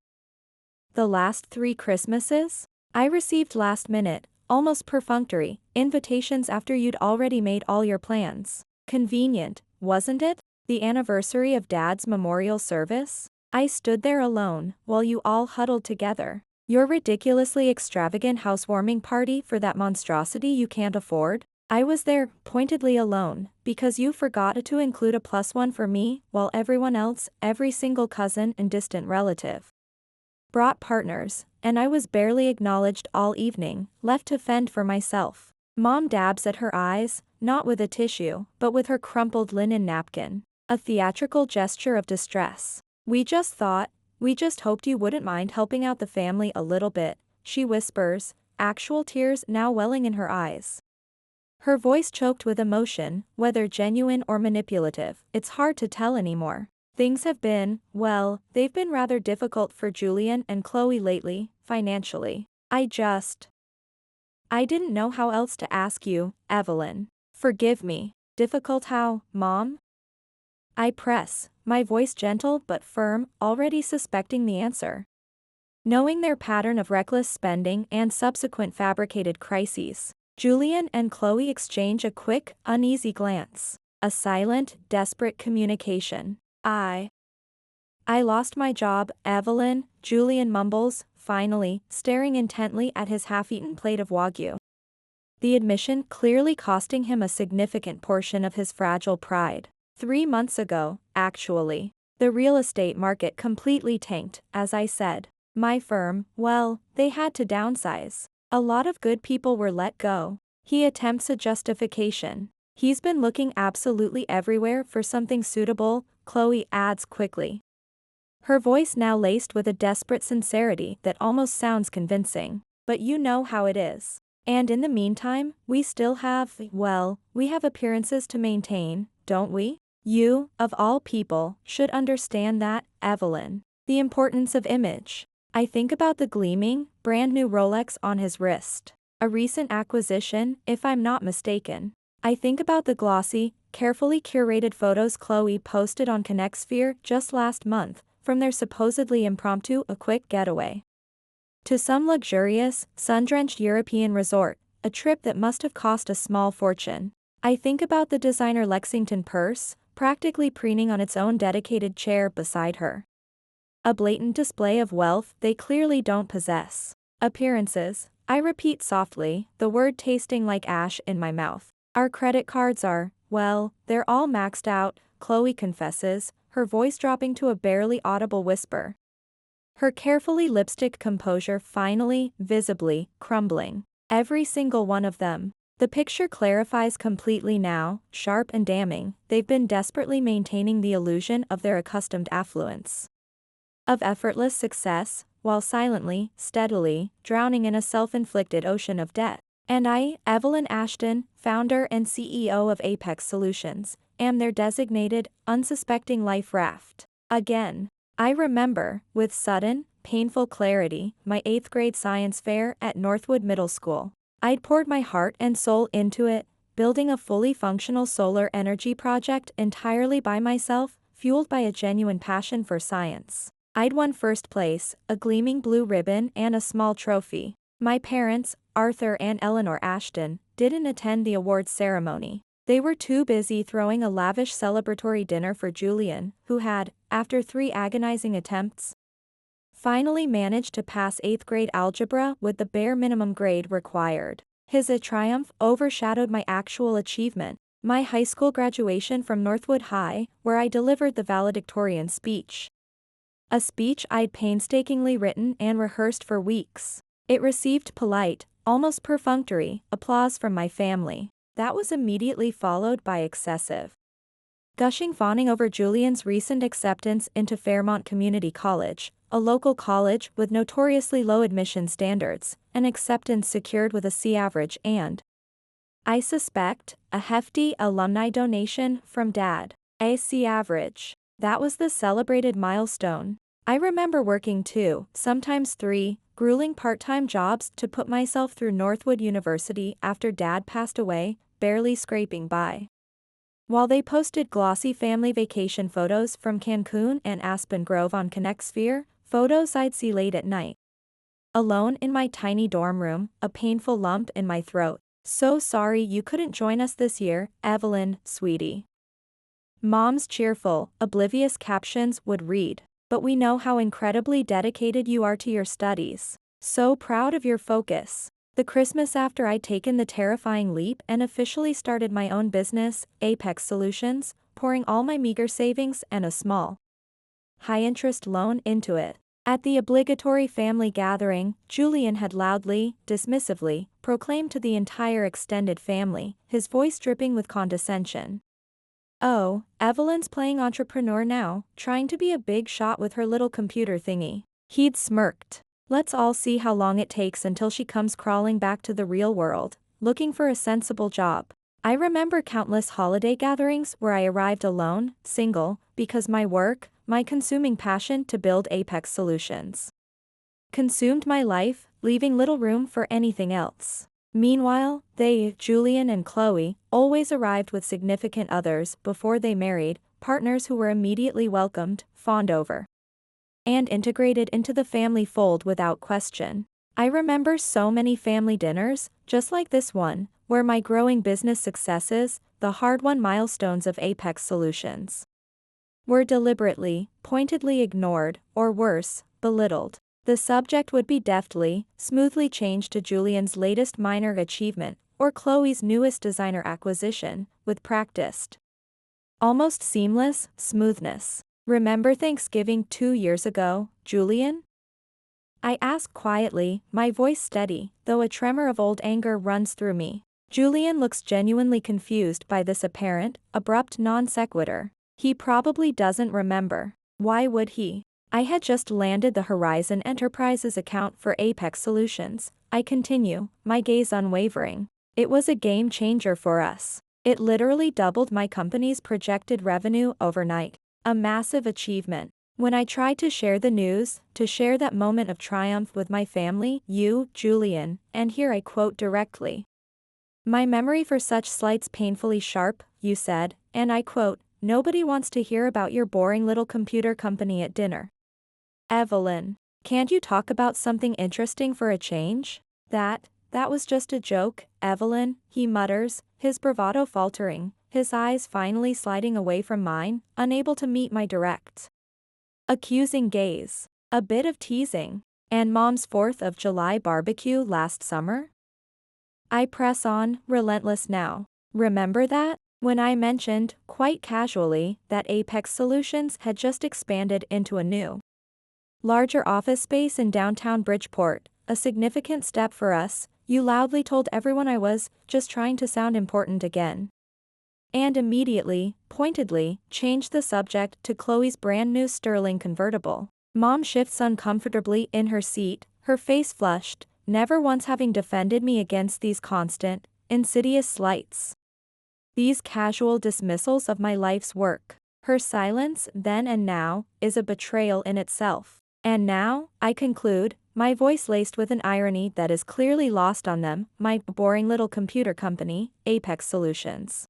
The last 3 Christmases? I received last minute, almost perfunctory, invitations after you'd already made all your plans. Convenient, wasn't it? The anniversary of Dad's memorial service? I stood there alone, while you all huddled together. Your ridiculously extravagant housewarming party for that monstrosity you can't afford? I was there, pointedly alone, because you forgot to include a +1 for me, while everyone else, every single cousin and distant relative, brought partners, and I was barely acknowledged all evening, left to fend for myself. Mom dabs at her eyes, not with a tissue, but with her crumpled linen napkin. A theatrical gesture of distress. We just hoped you wouldn't mind helping out the family a little bit, she whispers, actual tears now welling in her eyes. Her voice choked with emotion, whether genuine or manipulative, it's hard to tell anymore. Things have been, well, they've been rather difficult for Julian and Chloe lately, financially. I didn't know how else to ask you, Evelyn. Forgive me. Difficult how, Mom? I press, my voice gentle but firm, already suspecting the answer. Knowing their pattern of reckless spending and subsequent fabricated crises, Julian and Chloe exchange a quick, uneasy glance. A silent, desperate communication. I lost my job, Evelyn, Julian mumbles, finally, staring intently at his half-eaten plate of Wagyu. The admission clearly costing him a significant portion of his fragile pride. 3 months ago, actually. The real estate market completely tanked, as I said. My firm, well, they had to downsize. A lot of good people were let go. He attempts a justification. He's been looking absolutely everywhere for something suitable, Chloe adds quickly. Her voice now laced with a desperate sincerity that almost sounds convincing. But you know how it is. And in the meantime, we have appearances to maintain, don't we? You, of all people, should understand that, Evelyn. The importance of image. I think about the gleaming, brand new Rolex on his wrist. A recent acquisition, if I'm not mistaken. I think about the glossy, carefully curated photos Chloe posted on ConnectSphere just last month, from their supposedly impromptu a quick getaway to some luxurious, sun-drenched European resort, a trip that must have cost a small fortune. I think about the designer Lexington purse, practically preening on its own dedicated chair beside her. A blatant display of wealth they clearly don't possess. Appearances, I repeat softly, the word tasting like ash in my mouth. Our credit cards are, well, they're all maxed out, Chloe confesses, her voice dropping to a barely audible whisper. Her carefully lipstick composure finally, visibly, crumbling. Every single one of them. The picture clarifies completely now, sharp and damning, they've been desperately maintaining the illusion of their accustomed affluence. Of effortless success, while silently, steadily, drowning in a self-inflicted ocean of debt. And I, Evelyn Ashton, founder and CEO of Apex Solutions, am their designated, unsuspecting life raft. Again. I remember, with sudden, painful clarity, my 8th grade science fair at Northwood Middle School. I'd poured my heart and soul into it, building a fully functional solar energy project entirely by myself, fueled by a genuine passion for science. I'd won first place, a gleaming blue ribbon and a small trophy. My parents, Arthur and Eleanor Ashton, didn't attend the awards ceremony. They were too busy throwing a lavish celebratory dinner for Julian, who had, after 3 agonizing attempts, finally managed to pass 8th grade algebra with the bare minimum grade required. His triumph overshadowed my actual achievement, my high school graduation from Northwood High, where I delivered the valedictorian speech. A speech I'd painstakingly written and rehearsed for weeks. It received polite, almost perfunctory, applause from my family. That was immediately followed by excessive, gushing fawning over Julian's recent acceptance into Fairmont Community College, a local college with notoriously low admission standards, an acceptance secured with a C average and, I suspect, a hefty alumni donation from Dad. A C average. That was the celebrated milestone. I remember working 2, sometimes 3, grueling part-time jobs to put myself through Northwood University after Dad passed away, barely scraping by. While they posted glossy family vacation photos from Cancun and Aspen Grove on ConnectSphere, photos I'd see late at night. Alone in my tiny dorm room, a painful lump in my throat. So sorry you couldn't join us this year, Evelyn, sweetie. Mom's cheerful, oblivious captions would read, "But we know how incredibly dedicated you are to your studies. So proud of your focus." The Christmas after I'd taken the terrifying leap and officially started my own business, Apex Solutions, pouring all my meager savings and a small, high-interest loan into it. At the obligatory family gathering, Julian had loudly, dismissively, proclaimed to the entire extended family, his voice dripping with condescension. "Oh, Evelyn's playing entrepreneur now, trying to be a big shot with her little computer thingy." He'd smirked. "Let's all see how long it takes until she comes crawling back to the real world, looking for a sensible job." I remember countless holiday gatherings where I arrived alone, single, because my work, my consuming passion to build Apex Solutions, consumed my life, leaving little room for anything else. Meanwhile, they, Julian and Chloe, always arrived with significant others before they married, partners who were immediately welcomed, fawned over, and integrated into the family fold without question. I remember so many family dinners, just like this one, where my growing business successes, the hard-won milestones of Apex Solutions, were deliberately, pointedly ignored, or worse, belittled. The subject would be deftly, smoothly changed to Julian's latest minor achievement, or Chloe's newest designer acquisition, with practiced, almost seamless, smoothness. "Remember Thanksgiving 2 years ago, Julian?" I ask quietly, my voice steady, though a tremor of old anger runs through me. Julian looks genuinely confused by this apparent, abrupt non sequitur. He probably doesn't remember. Why would he? I had just landed the Horizon Enterprises account for Apex Solutions. I continue, my gaze unwavering. It was a game changer for us. It literally doubled my company's projected revenue overnight. A massive achievement. When I tried to share the news, to share that moment of triumph with my family, you, Julian, and here I quote directly. "My memory for such slights painfully sharp," you said, and I quote, "Nobody wants to hear about your boring little computer company at dinner." Evelyn, can't you talk about something interesting for a change? That was just a joke, Evelyn, he mutters, his bravado faltering, his eyes finally sliding away from mine, unable to meet my direct, accusing gaze. A bit of teasing. "And Mom's 4th of July barbecue last summer?" I press on, relentless now. "Remember that? When I mentioned, quite casually, that Apex Solutions had just expanded into a new, larger office space in downtown Bridgeport, a significant step for us, you loudly told everyone I was just trying to sound important again." And immediately, pointedly, changed the subject to Chloe's brand new Sterling convertible. Mom shifts uncomfortably in her seat, her face flushed, never once having defended me against these constant, insidious slights. These casual dismissals of my life's work. Her silence, then and now, is a betrayal in itself. "And now," I conclude, my voice laced with an irony that is clearly lost on them, "my boring little computer company, Apex Solutions,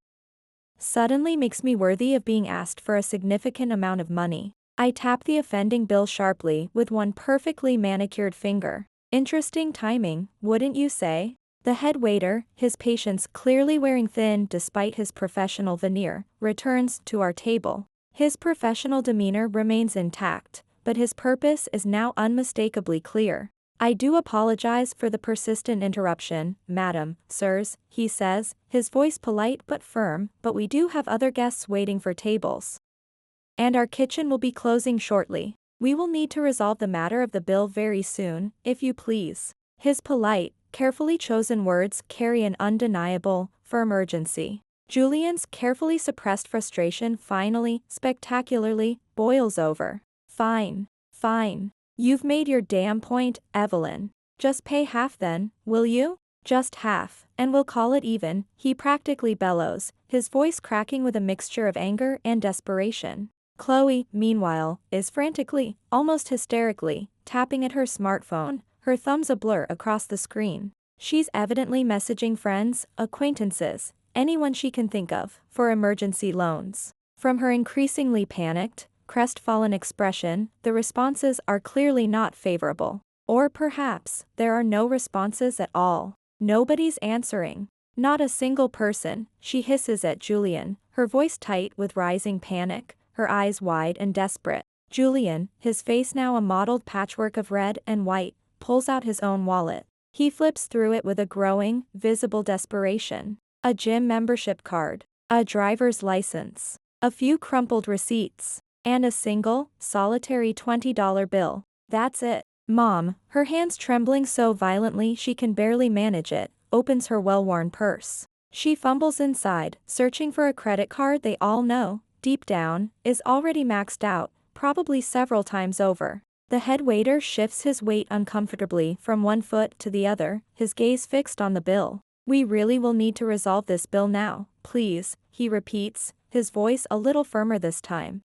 suddenly makes me worthy of being asked for a significant amount of money." I tap the offending bill sharply with one perfectly manicured finger. Interesting timing, wouldn't you say? The head waiter, his patience clearly wearing thin despite his professional veneer, returns to our table. His professional demeanor remains intact, but his purpose is now unmistakably clear. "I do apologize for the persistent interruption, madam, sirs," he says, his voice polite but firm, "but we do have other guests waiting for tables. And our kitchen will be closing shortly. We will need to resolve the matter of the bill very soon, if you please." His polite, carefully chosen words carry an undeniable, firm urgency. Julian's carefully suppressed frustration finally, spectacularly, boils over. "Fine. Fine. You've made your damn point, Evelyn. Just pay half then, will you? Just half, and we'll call it even," he practically bellows, his voice cracking with a mixture of anger and desperation. Chloe, meanwhile, is frantically, almost hysterically, tapping at her smartphone, her thumbs a blur across the screen. She's evidently messaging friends, acquaintances, anyone she can think of, for emergency loans. From her increasingly panicked, crestfallen expression, the responses are clearly not favorable. Or perhaps, there are no responses at all. Nobody's answering. Not a single person, she hisses at Julian, her voice tight with rising panic, her eyes wide and desperate. Julian, his face now a mottled patchwork of red and white, pulls out his own wallet. He flips through it with a growing, visible desperation. A gym membership card. A driver's license. A few crumpled receipts. And a single, solitary $20 bill. That's it. Mom, her hands trembling so violently she can barely manage it, opens her well-worn purse. She fumbles inside, searching for a credit card they all know, deep down, is already maxed out, probably several times over. The head waiter shifts his weight uncomfortably from one foot to the other, his gaze fixed on the bill. We really will need to resolve this bill now, please, he repeats, his voice a little firmer this time.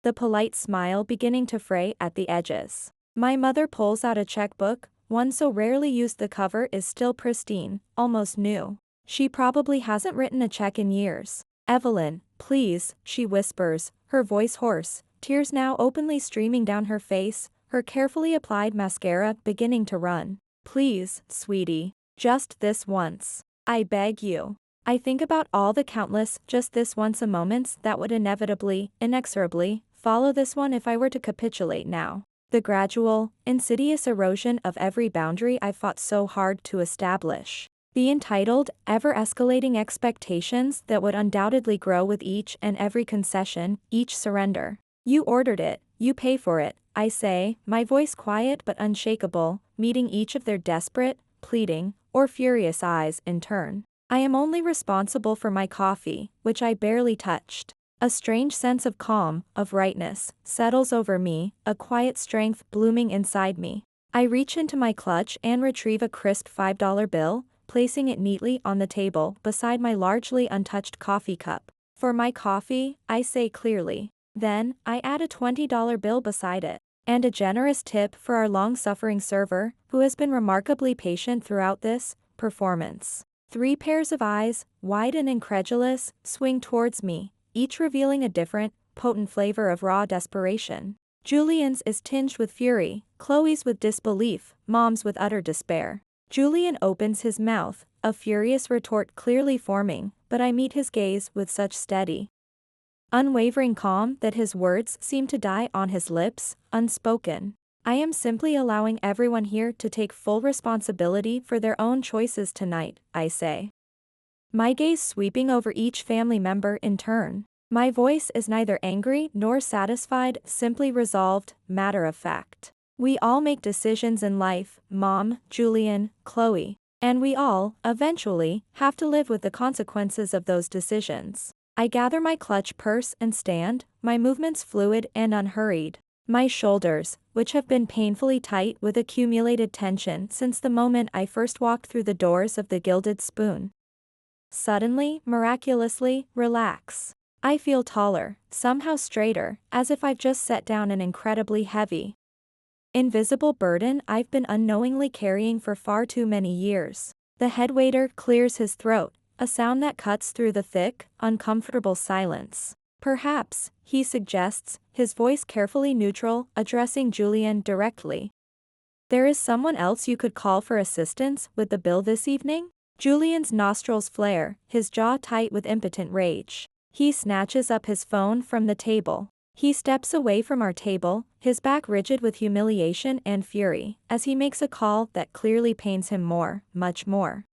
The polite smile beginning to fray at the edges. My mother pulls out a checkbook, one so rarely used the cover is still pristine, almost new. She probably hasn't written a check in years. Evelyn, please, she whispers, her voice hoarse, tears now openly streaming down her face, her carefully applied mascara beginning to run. Please, sweetie. Just this once. I beg you. I think about all the countless just this once a moments that would inevitably, inexorably, follow this one if I were to capitulate now. The gradual, insidious erosion of every boundary I fought so hard to establish. The entitled, ever-escalating expectations that would undoubtedly grow with each and every concession, each surrender. You ordered it, you pay for it, I say, my voice quiet but unshakable, meeting each of their desperate, pleading, or furious eyes in turn. I am only responsible for my coffee, which I barely touched. A strange sense of calm, of rightness, settles over me, a quiet strength blooming inside me. I reach into my clutch and retrieve a crisp $5 bill, placing it neatly on the table beside my largely untouched coffee cup. For my coffee, I say clearly. Then, I add a $20 bill beside it. And a generous tip for our long-suffering server, who has been remarkably patient throughout this performance. 3 pairs of eyes, wide and incredulous, swing towards me, each revealing a different, potent flavor of raw desperation. Julian's is tinged with fury, Chloe's with disbelief, Mom's with utter despair. Julian opens his mouth, a furious retort clearly forming, but I meet his gaze with such steady, unwavering calm that his words seem to die on his lips, unspoken. I am simply allowing everyone here to take full responsibility for their own choices tonight, I say. My gaze sweeping over each family member in turn. My voice is neither angry nor satisfied, simply resolved, matter of fact. We all make decisions in life, Mom, Julian, Chloe. And we all, eventually, have to live with the consequences of those decisions. I gather my clutch purse and stand, my movements fluid and unhurried. My shoulders, which have been painfully tight with accumulated tension since the moment I first walked through the doors of the Gilded Spoon, suddenly, miraculously, relax. I feel taller, somehow straighter, as if I've just set down an incredibly heavy, invisible burden I've been unknowingly carrying for far too many years. The head waiter clears his throat, a sound that cuts through the thick, uncomfortable silence. Perhaps, he suggests, his voice carefully neutral, addressing Julian directly. There is someone else you could call for assistance with the bill this evening? Julian's nostrils flare, his jaw tight with impotent rage. He snatches up his phone from the table. He steps away from our table, his back rigid with humiliation and fury, as he makes a call that clearly pains him more, much more,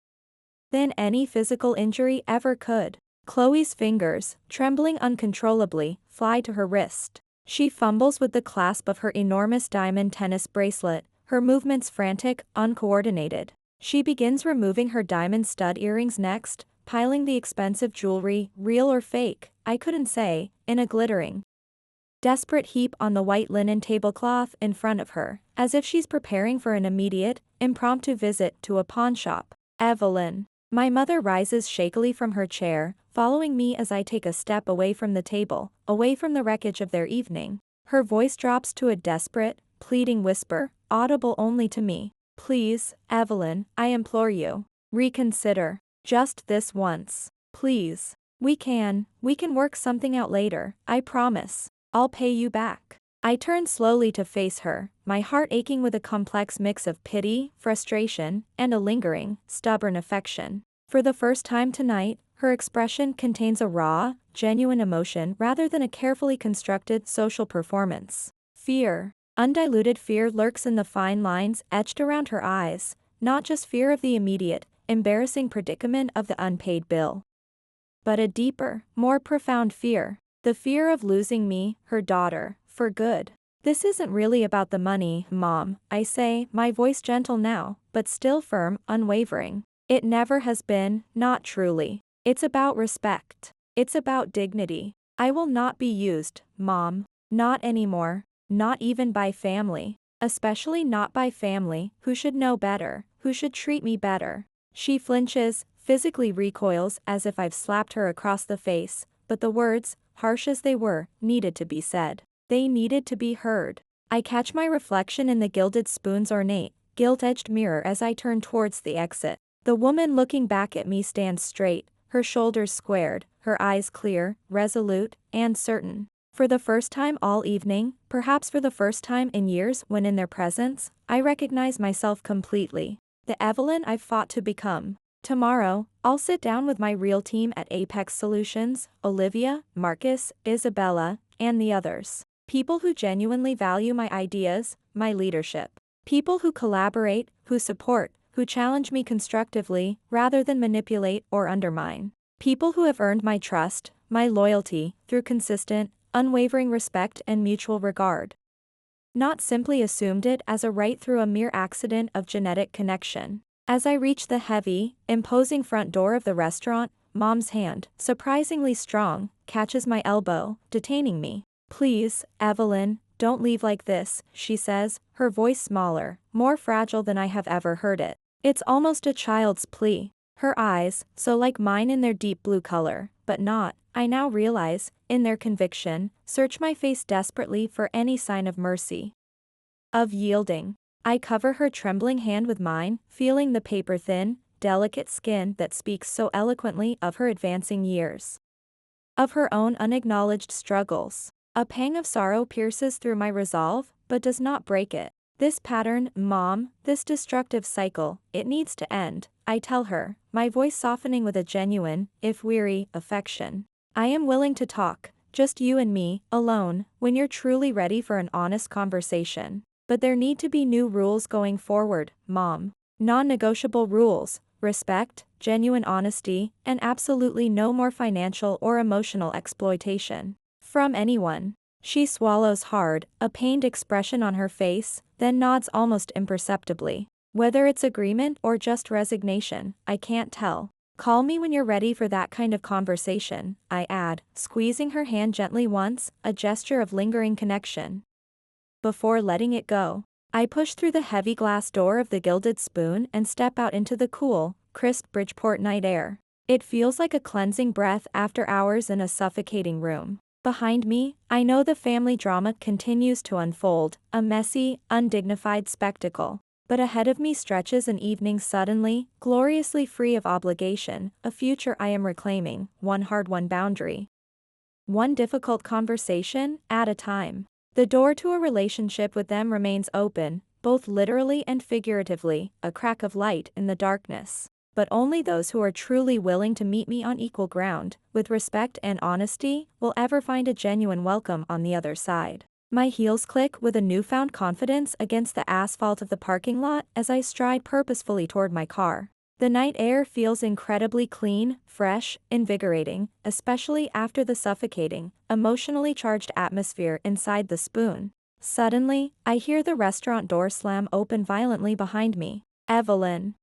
than any physical injury ever could. Chloe's fingers, trembling uncontrollably, fly to her wrist. She fumbles with the clasp of her enormous diamond tennis bracelet, her movements frantic, uncoordinated. She begins removing her diamond stud earrings next, piling the expensive jewelry, real or fake, I couldn't say, in a glittering, desperate heap on the white linen tablecloth in front of her, as if she's preparing for an immediate, impromptu visit to a pawnshop. Evelyn. My mother rises shakily from her chair, following me as I take a step away from the table, away from the wreckage of their evening. Her voice drops to a desperate, pleading whisper, audible only to me. Please, Evelyn, I implore you. Reconsider. Just this once. Please. We can work something out later, I promise. I'll pay you back. I turn slowly to face her, my heart aching with a complex mix of pity, frustration, and a lingering, stubborn affection. For the first time tonight, her expression contains a raw, genuine emotion rather than a carefully constructed social performance. Fear. Undiluted fear lurks in the fine lines etched around her eyes, not just fear of the immediate, embarrassing predicament of the unpaid bill, but a deeper, more profound fear. The fear of losing me, her daughter, for good. This isn't really about the money, Mom, I say, my voice gentle now, but still firm, unwavering. It never has been, not truly. It's about respect. It's about dignity. I will not be used, Mom. Not anymore. Not even by family. Especially not by family, who should know better, who should treat me better. She flinches, physically recoils as if I've slapped her across the face, but the words, harsh as they were, needed to be said. They needed to be heard. I catch my reflection in the gilded spoon's ornate, gilt-edged mirror as I turn towards the exit. The woman looking back at me stands straight, her shoulders squared, her eyes clear, resolute, and certain. For the first time all evening, perhaps for the first time in years when in their presence, I recognize myself completely. The Evelyn I've fought to become. Tomorrow, I'll sit down with my real team at Apex Solutions, Olivia, Marcus, Isabella, and the others. People who genuinely value my ideas, my leadership. People who collaborate, who support, who challenge me constructively, rather than manipulate or undermine. People who have earned my trust, my loyalty, through consistent, unwavering respect and mutual regard. Not simply assumed it as a right through a mere accident of genetic connection. As I reach the heavy, imposing front door of the restaurant, Mom's hand, surprisingly strong, catches my elbow, detaining me. Please, Evelyn, don't leave like this, she says, her voice smaller, more fragile than I have ever heard it. It's almost a child's plea. Her eyes, so like mine in their deep blue color, but not, I now realize, in their conviction, search my face desperately for any sign of mercy. Of yielding. I cover her trembling hand with mine, feeling the paper-thin, delicate skin that speaks so eloquently of her advancing years. Of her own unacknowledged struggles. A pang of sorrow pierces through my resolve, but does not break it. This pattern, Mom, this destructive cycle, it needs to end, I tell her, my voice softening with a genuine, if weary, affection. I am willing to talk, just you and me, alone, when you're truly ready for an honest conversation. But there need to be new rules going forward, Mom. Non-negotiable rules, respect, genuine honesty, and absolutely no more financial or emotional exploitation. From anyone. She swallows hard, a pained expression on her face, then nods almost imperceptibly. Whether it's agreement or just resignation, I can't tell. Call me when you're ready for that kind of conversation, I add, squeezing her hand gently once, a gesture of lingering connection. Before letting it go, I push through the heavy glass door of the Gilded Spoon and step out into the cool, crisp Bridgeport night air. It feels like a cleansing breath after hours in a suffocating room. Behind me, I know the family drama continues to unfold, a messy, undignified spectacle. But ahead of me stretches an evening suddenly, gloriously free of obligation, a future I am reclaiming, one hard-won boundary. One difficult conversation, at a time. The door to a relationship with them remains open, both literally and figuratively, a crack of light in the darkness. But only those who are truly willing to meet me on equal ground, with respect and honesty, will ever find a genuine welcome on the other side. My heels click with a newfound confidence against the asphalt of the parking lot as I stride purposefully toward my car. The night air feels incredibly clean, fresh, invigorating, especially after the suffocating, emotionally charged atmosphere inside the Spoon. Suddenly, I hear the restaurant door slam open violently behind me. Evelyn.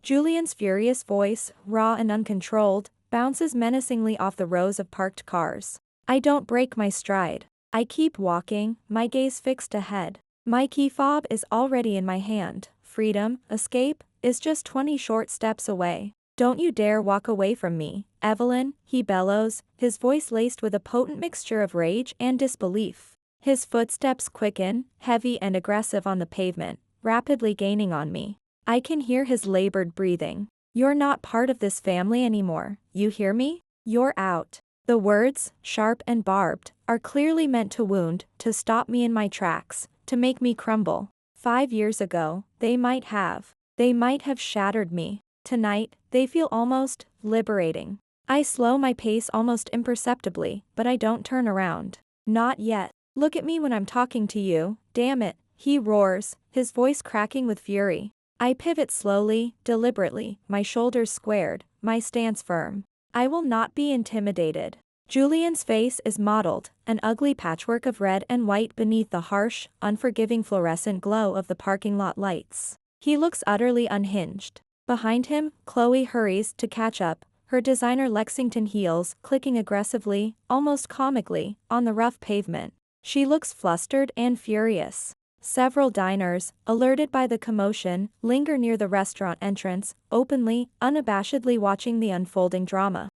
Julian's furious voice, raw and uncontrolled, bounces menacingly off the rows of parked cars. I don't break my stride. I keep walking, my gaze fixed ahead. My key fob is already in my hand. Freedom, escape, is just 20 short steps away. Don't you dare walk away from me, Evelyn, he bellows, his voice laced with a potent mixture of rage and disbelief. His footsteps quicken, heavy and aggressive on the pavement, rapidly gaining on me. I can hear his labored breathing. You're not part of this family anymore, you hear me? You're out. The words, sharp and barbed, are clearly meant to wound, to stop me in my tracks, to make me crumble. 5 years ago, they might have. They might have shattered me. Tonight, they feel almost liberating. I slow my pace almost imperceptibly, but I don't turn around. Not yet. Look at me when I'm talking to you, damn it, he roars, his voice cracking with fury. I pivot slowly, deliberately, my shoulders squared, my stance firm. I will not be intimidated. Julian's face is mottled, an ugly patchwork of red and white beneath the harsh, unforgiving fluorescent glow of the parking lot lights. He looks utterly unhinged. Behind him, Chloe hurries to catch up, her designer Lexington heels clicking aggressively, almost comically, on the rough pavement. She looks flustered and furious. Several diners, alerted by the commotion, linger near the restaurant entrance, openly, unabashedly watching the unfolding drama.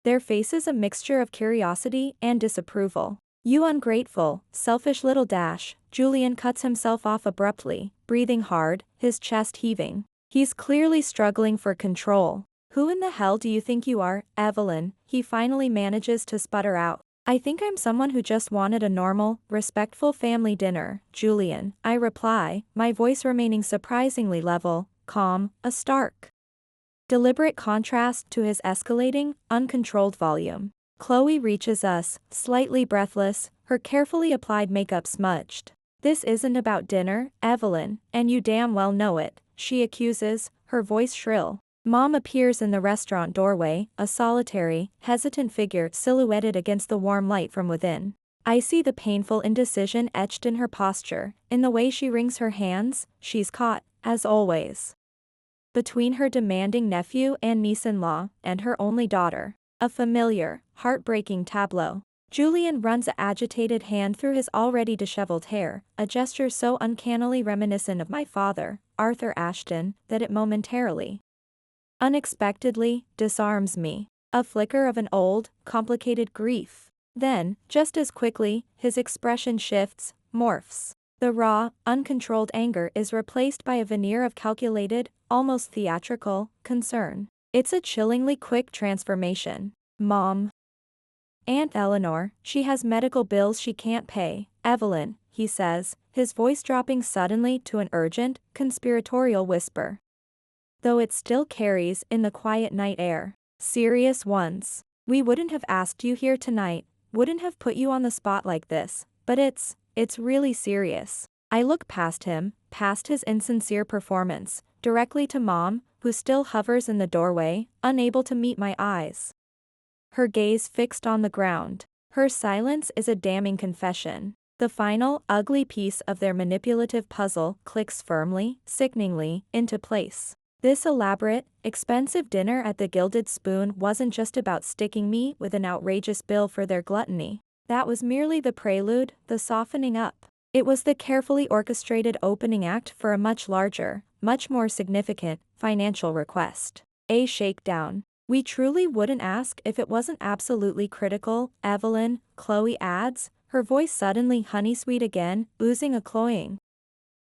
Their faces a mixture of curiosity and disapproval. You ungrateful, selfish little dash, Julian cuts himself off abruptly, breathing hard, his chest heaving. He's clearly struggling for control. Who in the hell do you think you are, Evelyn? He finally manages to sputter out. I think I'm someone who just wanted a normal, respectful family dinner, Julian, I reply, my voice remaining surprisingly level, calm, a stark, deliberate contrast to his escalating, uncontrolled volume. Chloe reaches us, slightly breathless, her carefully applied makeup smudged. This isn't about dinner, Evelyn, and you damn well know it, she accuses, her voice shrill. Mom appears in the restaurant doorway, a solitary, hesitant figure silhouetted against the warm light from within. I see the painful indecision etched in her posture, in the way she wrings her hands. She's caught, as always, between her demanding nephew and niece-in-law, and her only daughter. A familiar, heartbreaking tableau. Julian runs an agitated hand through his already disheveled hair, a gesture so uncannily reminiscent of my father, Arthur Ashton, that it momentarily, unexpectedly, disarms me. A flicker of an old, complicated grief. Then, just as quickly, his expression shifts, morphs. The raw, uncontrolled anger is replaced by a veneer of calculated, almost theatrical, concern. It's a chillingly quick transformation. Mom. Aunt Eleanor, she has medical bills she can't pay. Evelyn, he says, his voice dropping suddenly to an urgent, conspiratorial whisper, though it still carries in the quiet night air. Serious ones. We wouldn't have asked you here tonight, wouldn't have put you on the spot like this, but it's really serious. I look past him, past his insincere performance, directly to Mom, who still hovers in the doorway, unable to meet my eyes. Her gaze fixed on the ground. Her silence is a damning confession. The final, ugly piece of their manipulative puzzle clicks firmly, sickeningly, into place. This elaborate, expensive dinner at the Gilded Spoon wasn't just about sticking me with an outrageous bill for their gluttony. That was merely the prelude, the softening up. It was the carefully orchestrated opening act for a much larger, much more significant, financial request. A shakedown. We truly wouldn't ask if it wasn't absolutely critical, Evelyn, Chloe adds, her voice suddenly honey-sweet again, oozing a cloying,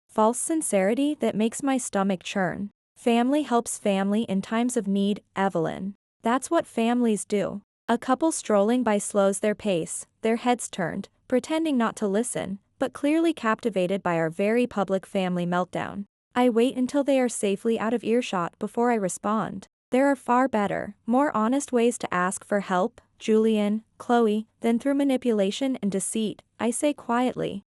false sincerity that makes my stomach churn. Family helps family in times of need, Evelyn. That's what families do. A couple strolling by slows their pace, their heads turned, pretending not to listen, but clearly captivated by our very public family meltdown. I wait until they are safely out of earshot before I respond. There are far better, more honest ways to ask for help, Julian, Chloe, than through manipulation and deceit, I say quietly.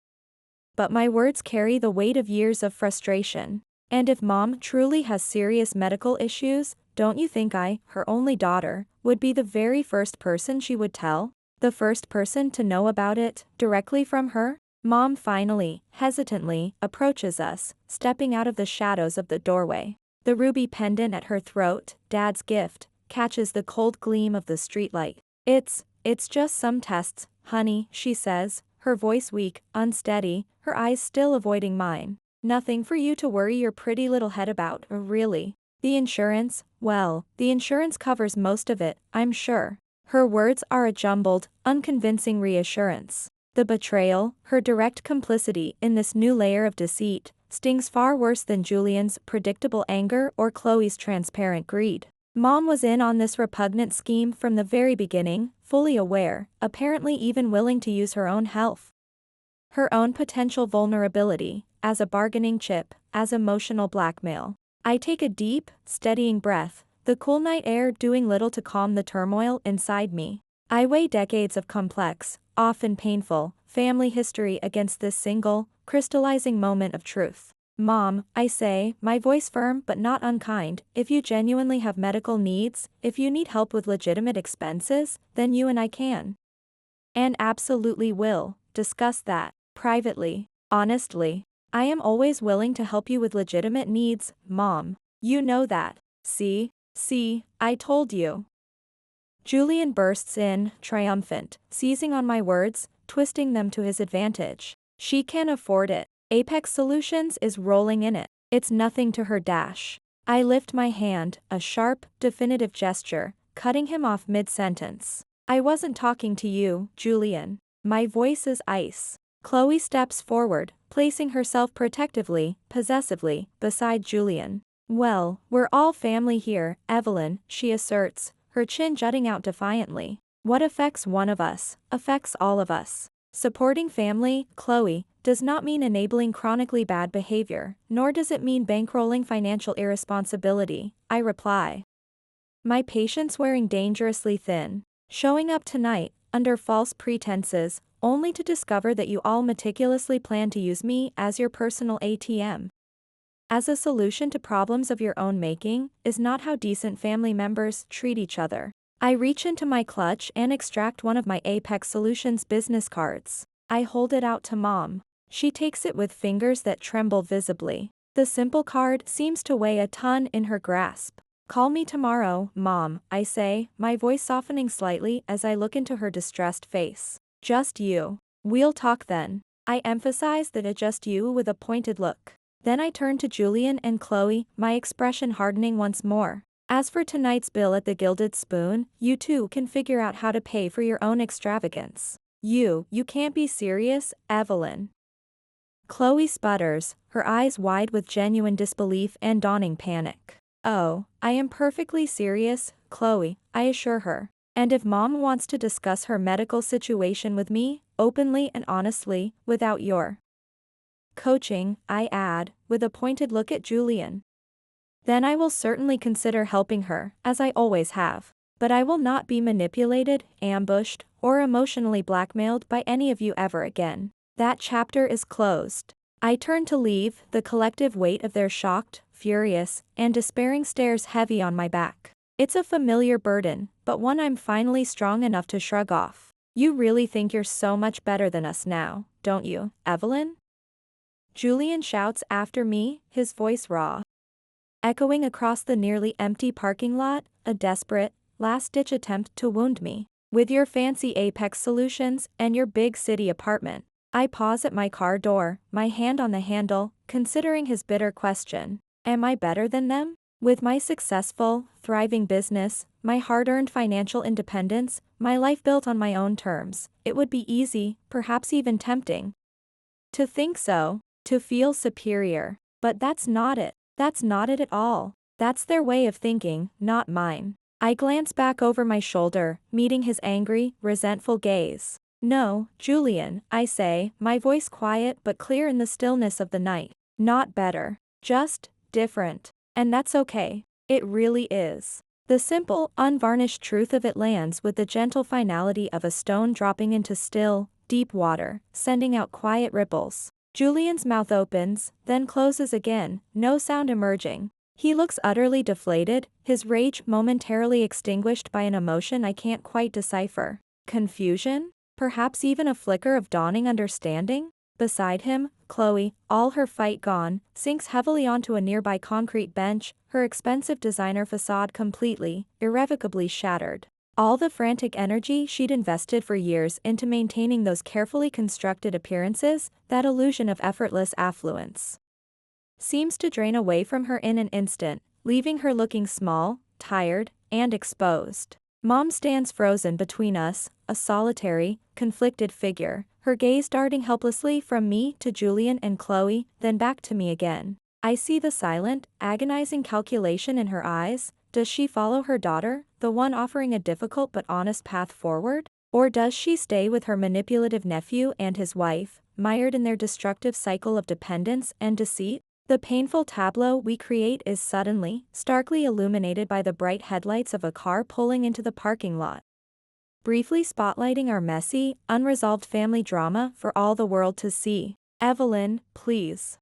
But my words carry the weight of years of frustration. And if Mom truly has serious medical issues, don't you think I, her only daughter, would be the very first person she would tell? The first person to know about it, directly from her? Mom finally, hesitantly, approaches us, stepping out of the shadows of the doorway. The ruby pendant at her throat, Dad's gift, catches the cold gleam of the streetlight. It's just some tests, honey, she says, her voice weak, unsteady, her eyes still avoiding mine. Nothing for you to worry your pretty little head about, really. The insurance, well, the insurance covers most of it, I'm sure. Her words are a jumbled, unconvincing reassurance. The betrayal, her direct complicity in this new layer of deceit, stings far worse than Julian's predictable anger or Chloe's transparent greed. Mom was in on this repugnant scheme from the very beginning, fully aware, apparently even willing to use her own health, her own potential vulnerability, as a bargaining chip, as emotional blackmail. I take a deep, steadying breath, the cool night air doing little to calm the turmoil inside me. I weigh decades of complex, often painful, family history against this single, crystallizing moment of truth. Mom, I say, my voice firm but not unkind, if you genuinely have medical needs, if you need help with legitimate expenses, then you and I can. And absolutely will, discuss that, privately, honestly. I am always willing to help you with legitimate needs, Mom. You know that. See, I told you. Julian bursts in, triumphant, seizing on my words, twisting them to his advantage. She can afford it. Apex Solutions is rolling in it. It's nothing to her dash. I lift my hand, a sharp, definitive gesture, cutting him off mid-sentence. I wasn't talking to you, Julian. My voice is ice. Chloe steps forward, placing herself protectively, possessively, beside Julian. Well, we're all family here, Evelyn, she asserts, her chin jutting out defiantly. What affects one of us, affects all of us. Supporting family, Chloe, does not mean enabling chronically bad behavior, nor does it mean bankrolling financial irresponsibility, I reply. My patience wearing dangerously thin. Showing up tonight, under false pretenses, only to discover that you all meticulously plan to use me as your personal ATM. As a solution to problems of your own making, is not how decent family members treat each other. I reach into my clutch and extract one of my Apex Solutions business cards. I hold it out to Mom. She takes it with fingers that tremble visibly. The simple card seems to weigh a ton in her grasp. Call me tomorrow, Mom, I say, my voice softening slightly as I look into her distressed face. Just you. We'll talk then. I emphasize that just you with a pointed look. Then I turn to Julian and Chloe, my expression hardening once more. As for tonight's bill at the Gilded Spoon, you two can figure out how to pay for your own extravagance. You can't be serious, Evelyn. Chloe sputters, her eyes wide with genuine disbelief and dawning panic. Oh, I am perfectly serious, Chloe, I assure her. And if Mom wants to discuss her medical situation with me, openly and honestly, without your coaching, I add, with a pointed look at Julian, then I will certainly consider helping her, as I always have. But I will not be manipulated, ambushed, or emotionally blackmailed by any of you ever again. That chapter is closed. I turn to leave, the collective weight of their shocked, furious, and despairing stares heavy on my back. It's a familiar burden, but one I'm finally strong enough to shrug off. You really think you're so much better than us now, don't you, Evelyn? Julian shouts after me, his voice raw, echoing across the nearly empty parking lot, a desperate, last-ditch attempt to wound me. With your fancy Apex Solutions and your big city apartment. I pause at my car door, my hand on the handle, considering his bitter question. Am I better than them? With my successful, thriving business, my hard-earned financial independence, my life built on my own terms, it would be easy, perhaps even tempting, to think so, to feel superior. But that's not it. That's not it at all. That's their way of thinking, not mine. I glance back over my shoulder, meeting his angry, resentful gaze. No, Julian, I say, my voice quiet but clear in the stillness of the night. Not better. Just different. And that's okay. It really is. The simple, unvarnished truth of it lands with the gentle finality of a stone dropping into still, deep water, sending out quiet ripples. Julian's mouth opens, then closes again, no sound emerging. He looks utterly deflated, his rage momentarily extinguished by an emotion I can't quite decipher. Confusion? Perhaps even a flicker of dawning understanding? Beside him, Chloe, all her fight gone, sinks heavily onto a nearby concrete bench, her expensive designer facade completely, irrevocably shattered. All the frantic energy she'd invested for years into maintaining those carefully constructed appearances, that illusion of effortless affluence, seems to drain away from her in an instant, leaving her looking small, tired, and exposed. Mom stands frozen between us, a solitary, conflicted figure, her gaze darting helplessly from me to Julian and Chloe, then back to me again. I see the silent, agonizing calculation in her eyes. Does she follow her daughter, the one offering a difficult but honest path forward? Or does she stay with her manipulative nephew and his wife, mired in their destructive cycle of dependence and deceit? The painful tableau we create is suddenly, starkly illuminated by the bright headlights of a car pulling into the parking lot, briefly spotlighting our messy, unresolved family drama for all the world to see. "Evelyn, please."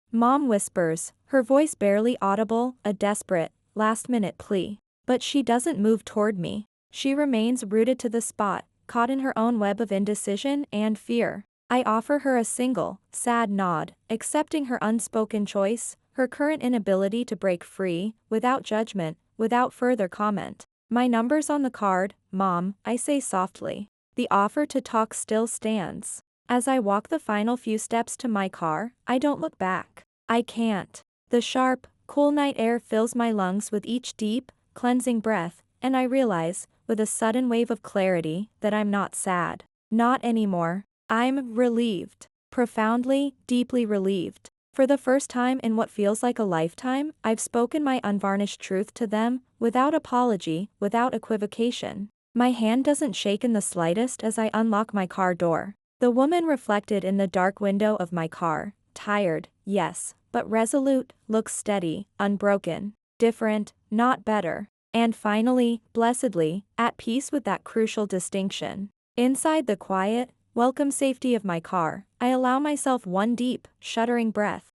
Mom whispers, her voice barely audible, a desperate, last-minute plea. But she doesn't move toward me. She remains rooted to the spot, caught in her own web of indecision and fear. I offer her a single, sad nod, accepting her unspoken choice, her current inability to break free, without judgment, without further comment. "My number's on the card, Mom," I say softly. The offer to talk still stands. As I walk the final few steps to my car, I don't look back. I can't. The sharp, cool night air fills my lungs with each deep, cleansing breath, and I realize, with a sudden wave of clarity, that I'm not sad. Not anymore. I'm relieved. Profoundly, deeply relieved. For the first time in what feels like a lifetime, I've spoken my unvarnished truth to them, without apology, without equivocation. My hand doesn't shake in the slightest as I unlock my car door. The woman reflected in the dark window of my car, tired, yes, but resolute, looks steady, unbroken, different, not better, and finally, blessedly, at peace with that crucial distinction. Inside the quiet, welcome safety of my car, I allow myself one deep, shuddering breath.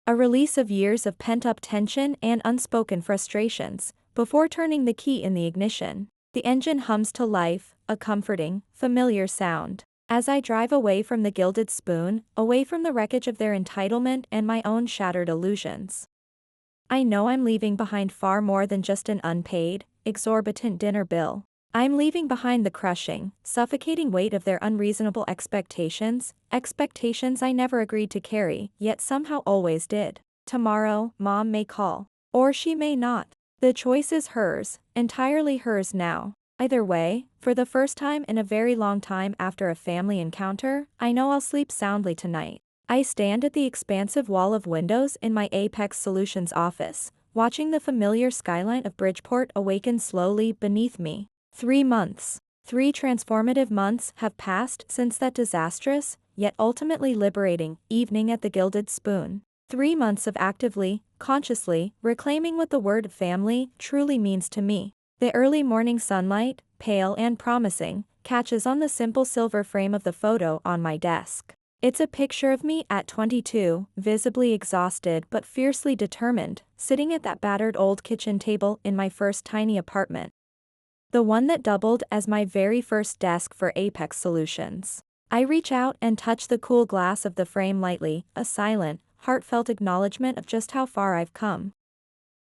A release of years of pent-up tension and unspoken frustrations, before turning the key in the ignition. The engine hums to life, a comforting, familiar sound. As I drive away from the Gilded Spoon, away from the wreckage of their entitlement and my own shattered illusions, I know I'm leaving behind far more than just an unpaid, exorbitant dinner bill. I'm leaving behind the crushing, suffocating weight of their unreasonable expectations, expectations I never agreed to carry, yet somehow always did. Tomorrow, Mom may call. Or she may not. The choice is hers, entirely hers now. Either way, for the first time in a very long time after a family encounter, I know I'll sleep soundly tonight. I stand at the expansive wall of windows in my Apex Solutions office, watching the familiar skyline of Bridgeport awaken slowly beneath me. 3 months. 3 transformative months have passed since that disastrous, yet ultimately liberating, evening at the Gilded Spoon. 3 months of actively, consciously, reclaiming what the word family truly means to me. The early morning sunlight, pale and promising, catches on the simple silver frame of the photo on my desk. It's a picture of me at 22, visibly exhausted but fiercely determined, sitting at that battered old kitchen table in my first tiny apartment. The one that doubled as my very first desk for Apex Solutions. I reach out and touch the cool glass of the frame lightly, a silent, heartfelt acknowledgement of just how far I've come.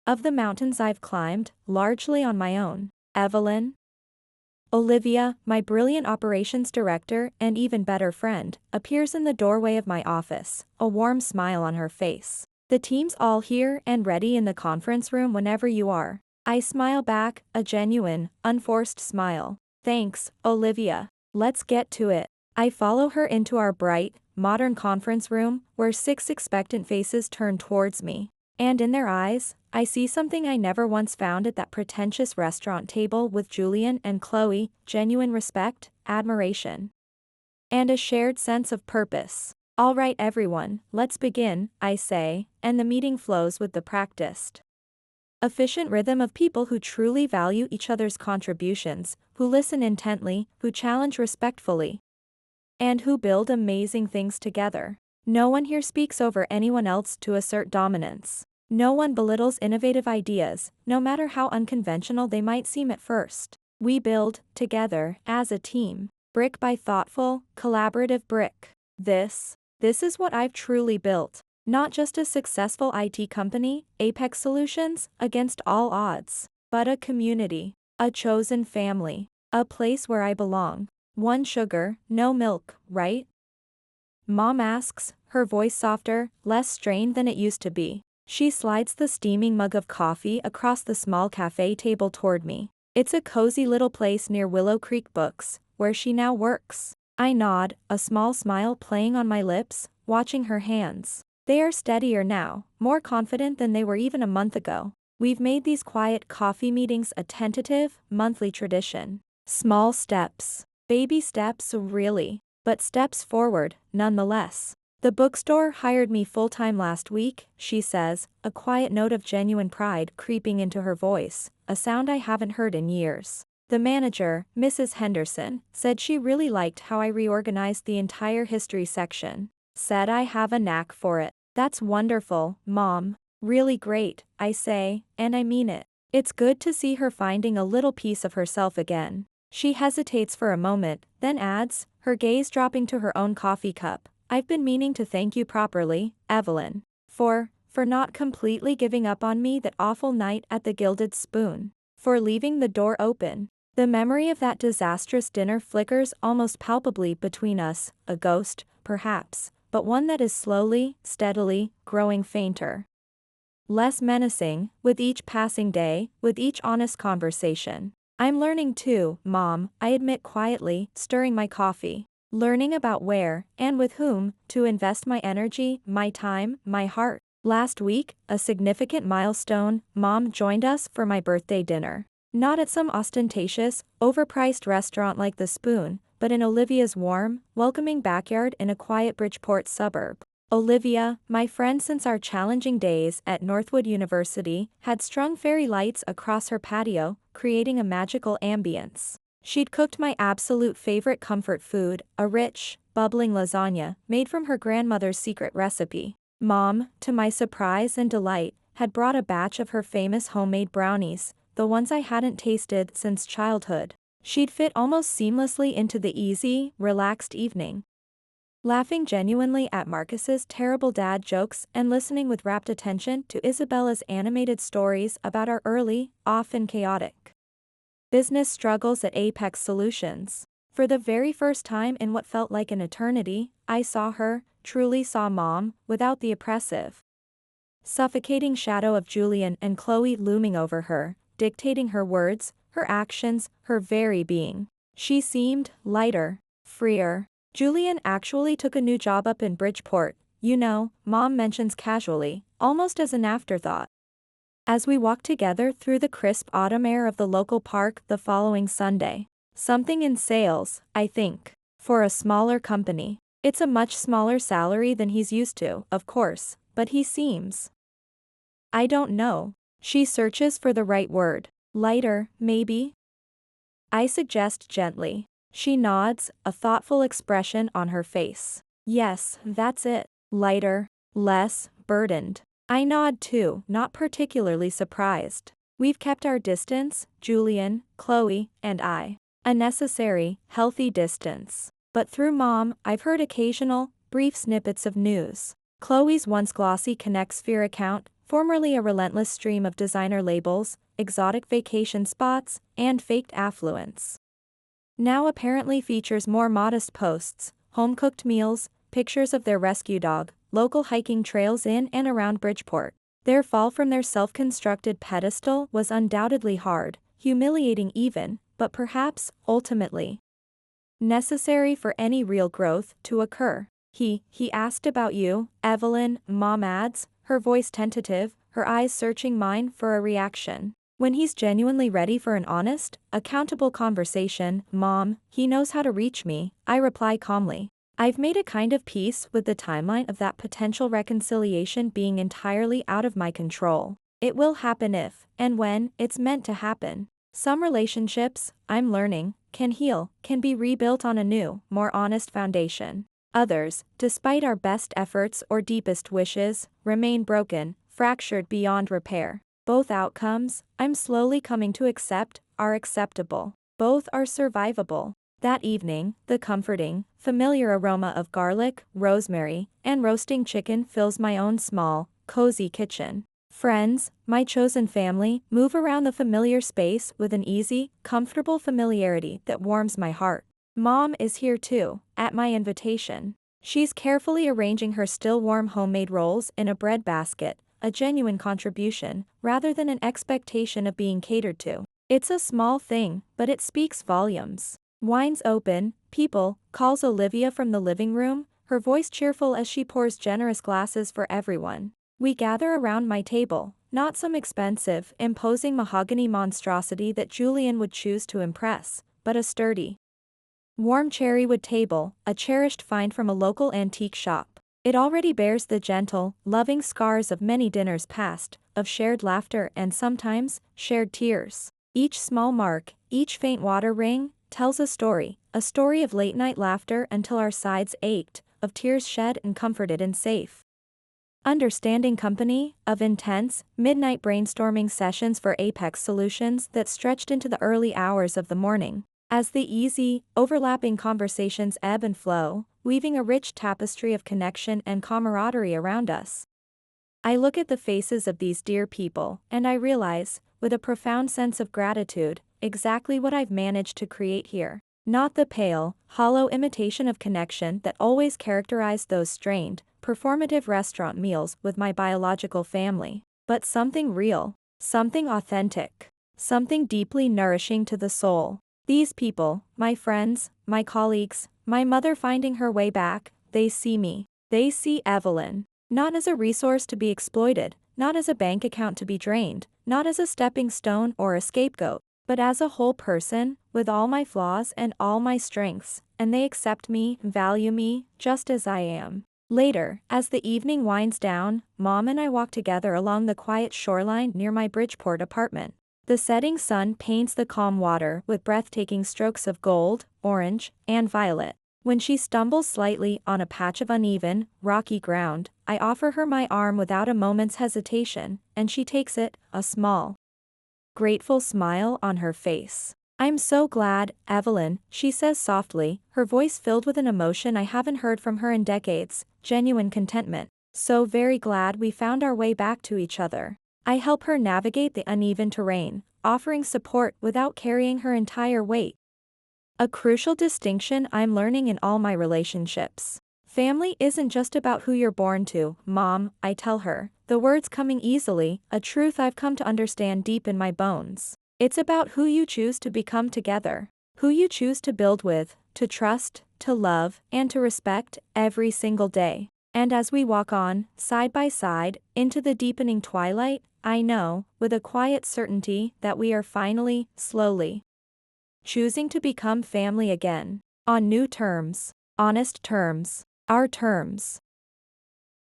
Of the mountains I've climbed, largely on my own. Evelyn. Olivia, my brilliant operations director and even better friend, appears in the doorway of my office, a warm smile on her face. "The team's all here and ready in the conference room whenever you are." I smile back, a genuine, unforced smile. "Thanks, Olivia. Let's get to it." I follow her into our bright, modern conference room, where 6 expectant faces turn towards me. And in their eyes, I see something I never once found at that pretentious restaurant table with Julian and Chloe: genuine respect, admiration, and a shared sense of purpose. "All right everyone, let's begin," I say, and the meeting flows with the practiced, efficient rhythm of people who truly value each other's contributions, who listen intently, who challenge respectfully, and who build amazing things together. No one here speaks over anyone else to assert dominance. No one belittles innovative ideas, no matter how unconventional they might seem at first. We build, together, as a team, brick by thoughtful, collaborative brick. This is what I've truly built. Not just a successful IT company, Apex Solutions, against all odds, but a community, a chosen family, a place where I belong. "One sugar, no milk, right?" Mom asks, her voice softer, less strained than it used to be. She slides the steaming mug of coffee across the small cafe table toward me. It's a cozy little place near Willow Creek Books, where she now works. I nod, a small smile playing on my lips, watching her hands. They are steadier now, more confident than they were even a month ago. We've made these quiet coffee meetings a tentative, monthly tradition. Small steps. Baby steps, really. But steps forward, nonetheless. The bookstore hired me full-time last week, she says, a quiet note of genuine pride creeping into her voice, a sound I haven't heard in years. The manager, Mrs. Henderson, said she really liked how I reorganized the entire history section. Said I have a knack for it. That's wonderful, Mom. Really great, I say, and I mean it. It's good to see her finding a little piece of herself again. She hesitates for a moment, then adds, her gaze dropping to her own coffee cup. I've been meaning to thank you properly, Evelyn. For not completely giving up on me that awful night at the Gilded Spoon. For leaving the door open. The memory of that disastrous dinner flickers almost palpably between us, a ghost, perhaps, but one that is slowly, steadily, growing fainter. Less menacing, with each passing day, with each honest conversation. I'm learning too, Mom, I admit quietly, stirring my coffee. Learning about where, and with whom, to invest my energy, my time, my heart. Last week, a significant milestone, Mom joined us for my birthday dinner. Not at some ostentatious, overpriced restaurant like the Spoon, but in Olivia's warm, welcoming backyard in a quiet Bridgeport suburb. Olivia, my friend since our challenging days at Northwood University, had strung fairy lights across her patio, creating a magical ambience. She'd cooked my absolute favorite comfort food, a rich, bubbling lasagna, made from her grandmother's secret recipe. Mom, to my surprise and delight, had brought a batch of her famous homemade brownies, the ones I hadn't tasted since childhood. She'd fit almost seamlessly into the easy, relaxed evening. Laughing genuinely at Marcus's terrible dad jokes and listening with rapt attention to Isabella's animated stories about our early, often chaotic business struggles at Apex Solutions. For the very first time in what felt like an eternity, I saw her, truly saw Mom, without the oppressive, suffocating shadow of Julian and Chloe looming over her, dictating her words, her actions, her very being. She seemed lighter, freer. Julian actually took a new job up in Bridgeport, you know, Mom mentions casually, almost as an afterthought. As we walked together through the crisp autumn air of the local park the following Sunday. Something in sales, I think. For a smaller company. It's a much smaller salary than he's used to, of course, but he seems. I don't know. She searches for the right word. Lighter, maybe? I suggest gently. She nods, a thoughtful expression on her face. Yes, that's it. Lighter, less burdened. I nod too, not particularly surprised. We've kept our distance, Julian, Chloe, and I. A necessary, healthy distance. But through Mom, I've heard occasional, brief snippets of news. Chloe's once glossy Connect Sphere account, formerly a relentless stream of designer labels, exotic vacation spots, and faked affluence. Now apparently features more modest posts, home-cooked meals, pictures of their rescue dog, local hiking trails in and around Bridgeport. Their fall from their self-constructed pedestal was undoubtedly hard, humiliating even, but perhaps, ultimately, necessary for any real growth to occur. He asked about you, Evelyn, Mom adds, her voice tentative, her eyes searching mine for a reaction. When he's genuinely ready for an honest, accountable conversation, Mom, he knows how to reach me, I reply calmly. I've made a kind of peace with the timeline of that potential reconciliation being entirely out of my control. It will happen if, and when, it's meant to happen. Some relationships, I'm learning, can heal, can be rebuilt on a new, more honest foundation. Others, despite our best efforts or deepest wishes, remain broken, fractured beyond repair. Both outcomes, I'm slowly coming to accept, are acceptable. Both are survivable. That evening, the comforting, familiar aroma of garlic, rosemary, and roasting chicken fills my own small, cozy kitchen. Friends, my chosen family, move around the familiar space with an easy, comfortable familiarity that warms my heart. Mom is here too, at my invitation. She's carefully arranging her still warm homemade rolls in a bread basket, a genuine contribution, rather than an expectation of being catered to. It's a small thing, but it speaks volumes. Wine's open, people, calls Olivia from the living room, her voice cheerful as she pours generous glasses for everyone. We gather around my table, not some expensive, imposing mahogany monstrosity that Julian would choose to impress, but a sturdy, warm cherrywood table, a cherished find from a local antique shop. It already bears the gentle, loving scars of many dinners past, of shared laughter and sometimes, shared tears. Each small mark, each faint water ring, tells a story of late-night laughter until our sides ached, of tears shed and comforted and safe. Understanding company, of intense, midnight brainstorming sessions for apex solutions that stretched into the early hours of the morning. As the easy, overlapping conversations ebb and flow, weaving a rich tapestry of connection and camaraderie around us. I look at the faces of these dear people, and I realize, with a profound sense of gratitude, exactly what I've managed to create here. Not the pale, hollow imitation of connection that always characterized those strained, performative restaurant meals with my biological family, but something real, something authentic, something deeply nourishing to the soul. These people, my friends, my colleagues, my mother finding her way back, they see me. They see Evelyn. Not as a resource to be exploited, not as a bank account to be drained, not as a stepping stone or a scapegoat, but as a whole person, with all my flaws and all my strengths, and they accept me, value me, just as I am. Later, as the evening winds down, Mom and I walk together along the quiet shoreline near my Bridgeport apartment. The setting sun paints the calm water with breathtaking strokes of gold, orange, and violet. When she stumbles slightly on a patch of uneven, rocky ground, I offer her my arm without a moment's hesitation, and she takes it, a small, grateful smile on her face. "I'm so glad, Evelyn," she says softly, her voice filled with an emotion I haven't heard from her in decades, genuine contentment. "So very glad we found our way back to each other." I help her navigate the uneven terrain, offering support without carrying her entire weight. A crucial distinction I'm learning in all my relationships. Family isn't just about who you're born to, Mom, I tell her, the words coming easily, a truth I've come to understand deep in my bones. It's about who you choose to become together, who you choose to build with, to trust, to love, and to respect every single day. And as we walk on, side by side, into the deepening twilight, I know, with a quiet certainty, that we are finally, slowly, choosing to become family again. On new terms. Honest terms. Our terms.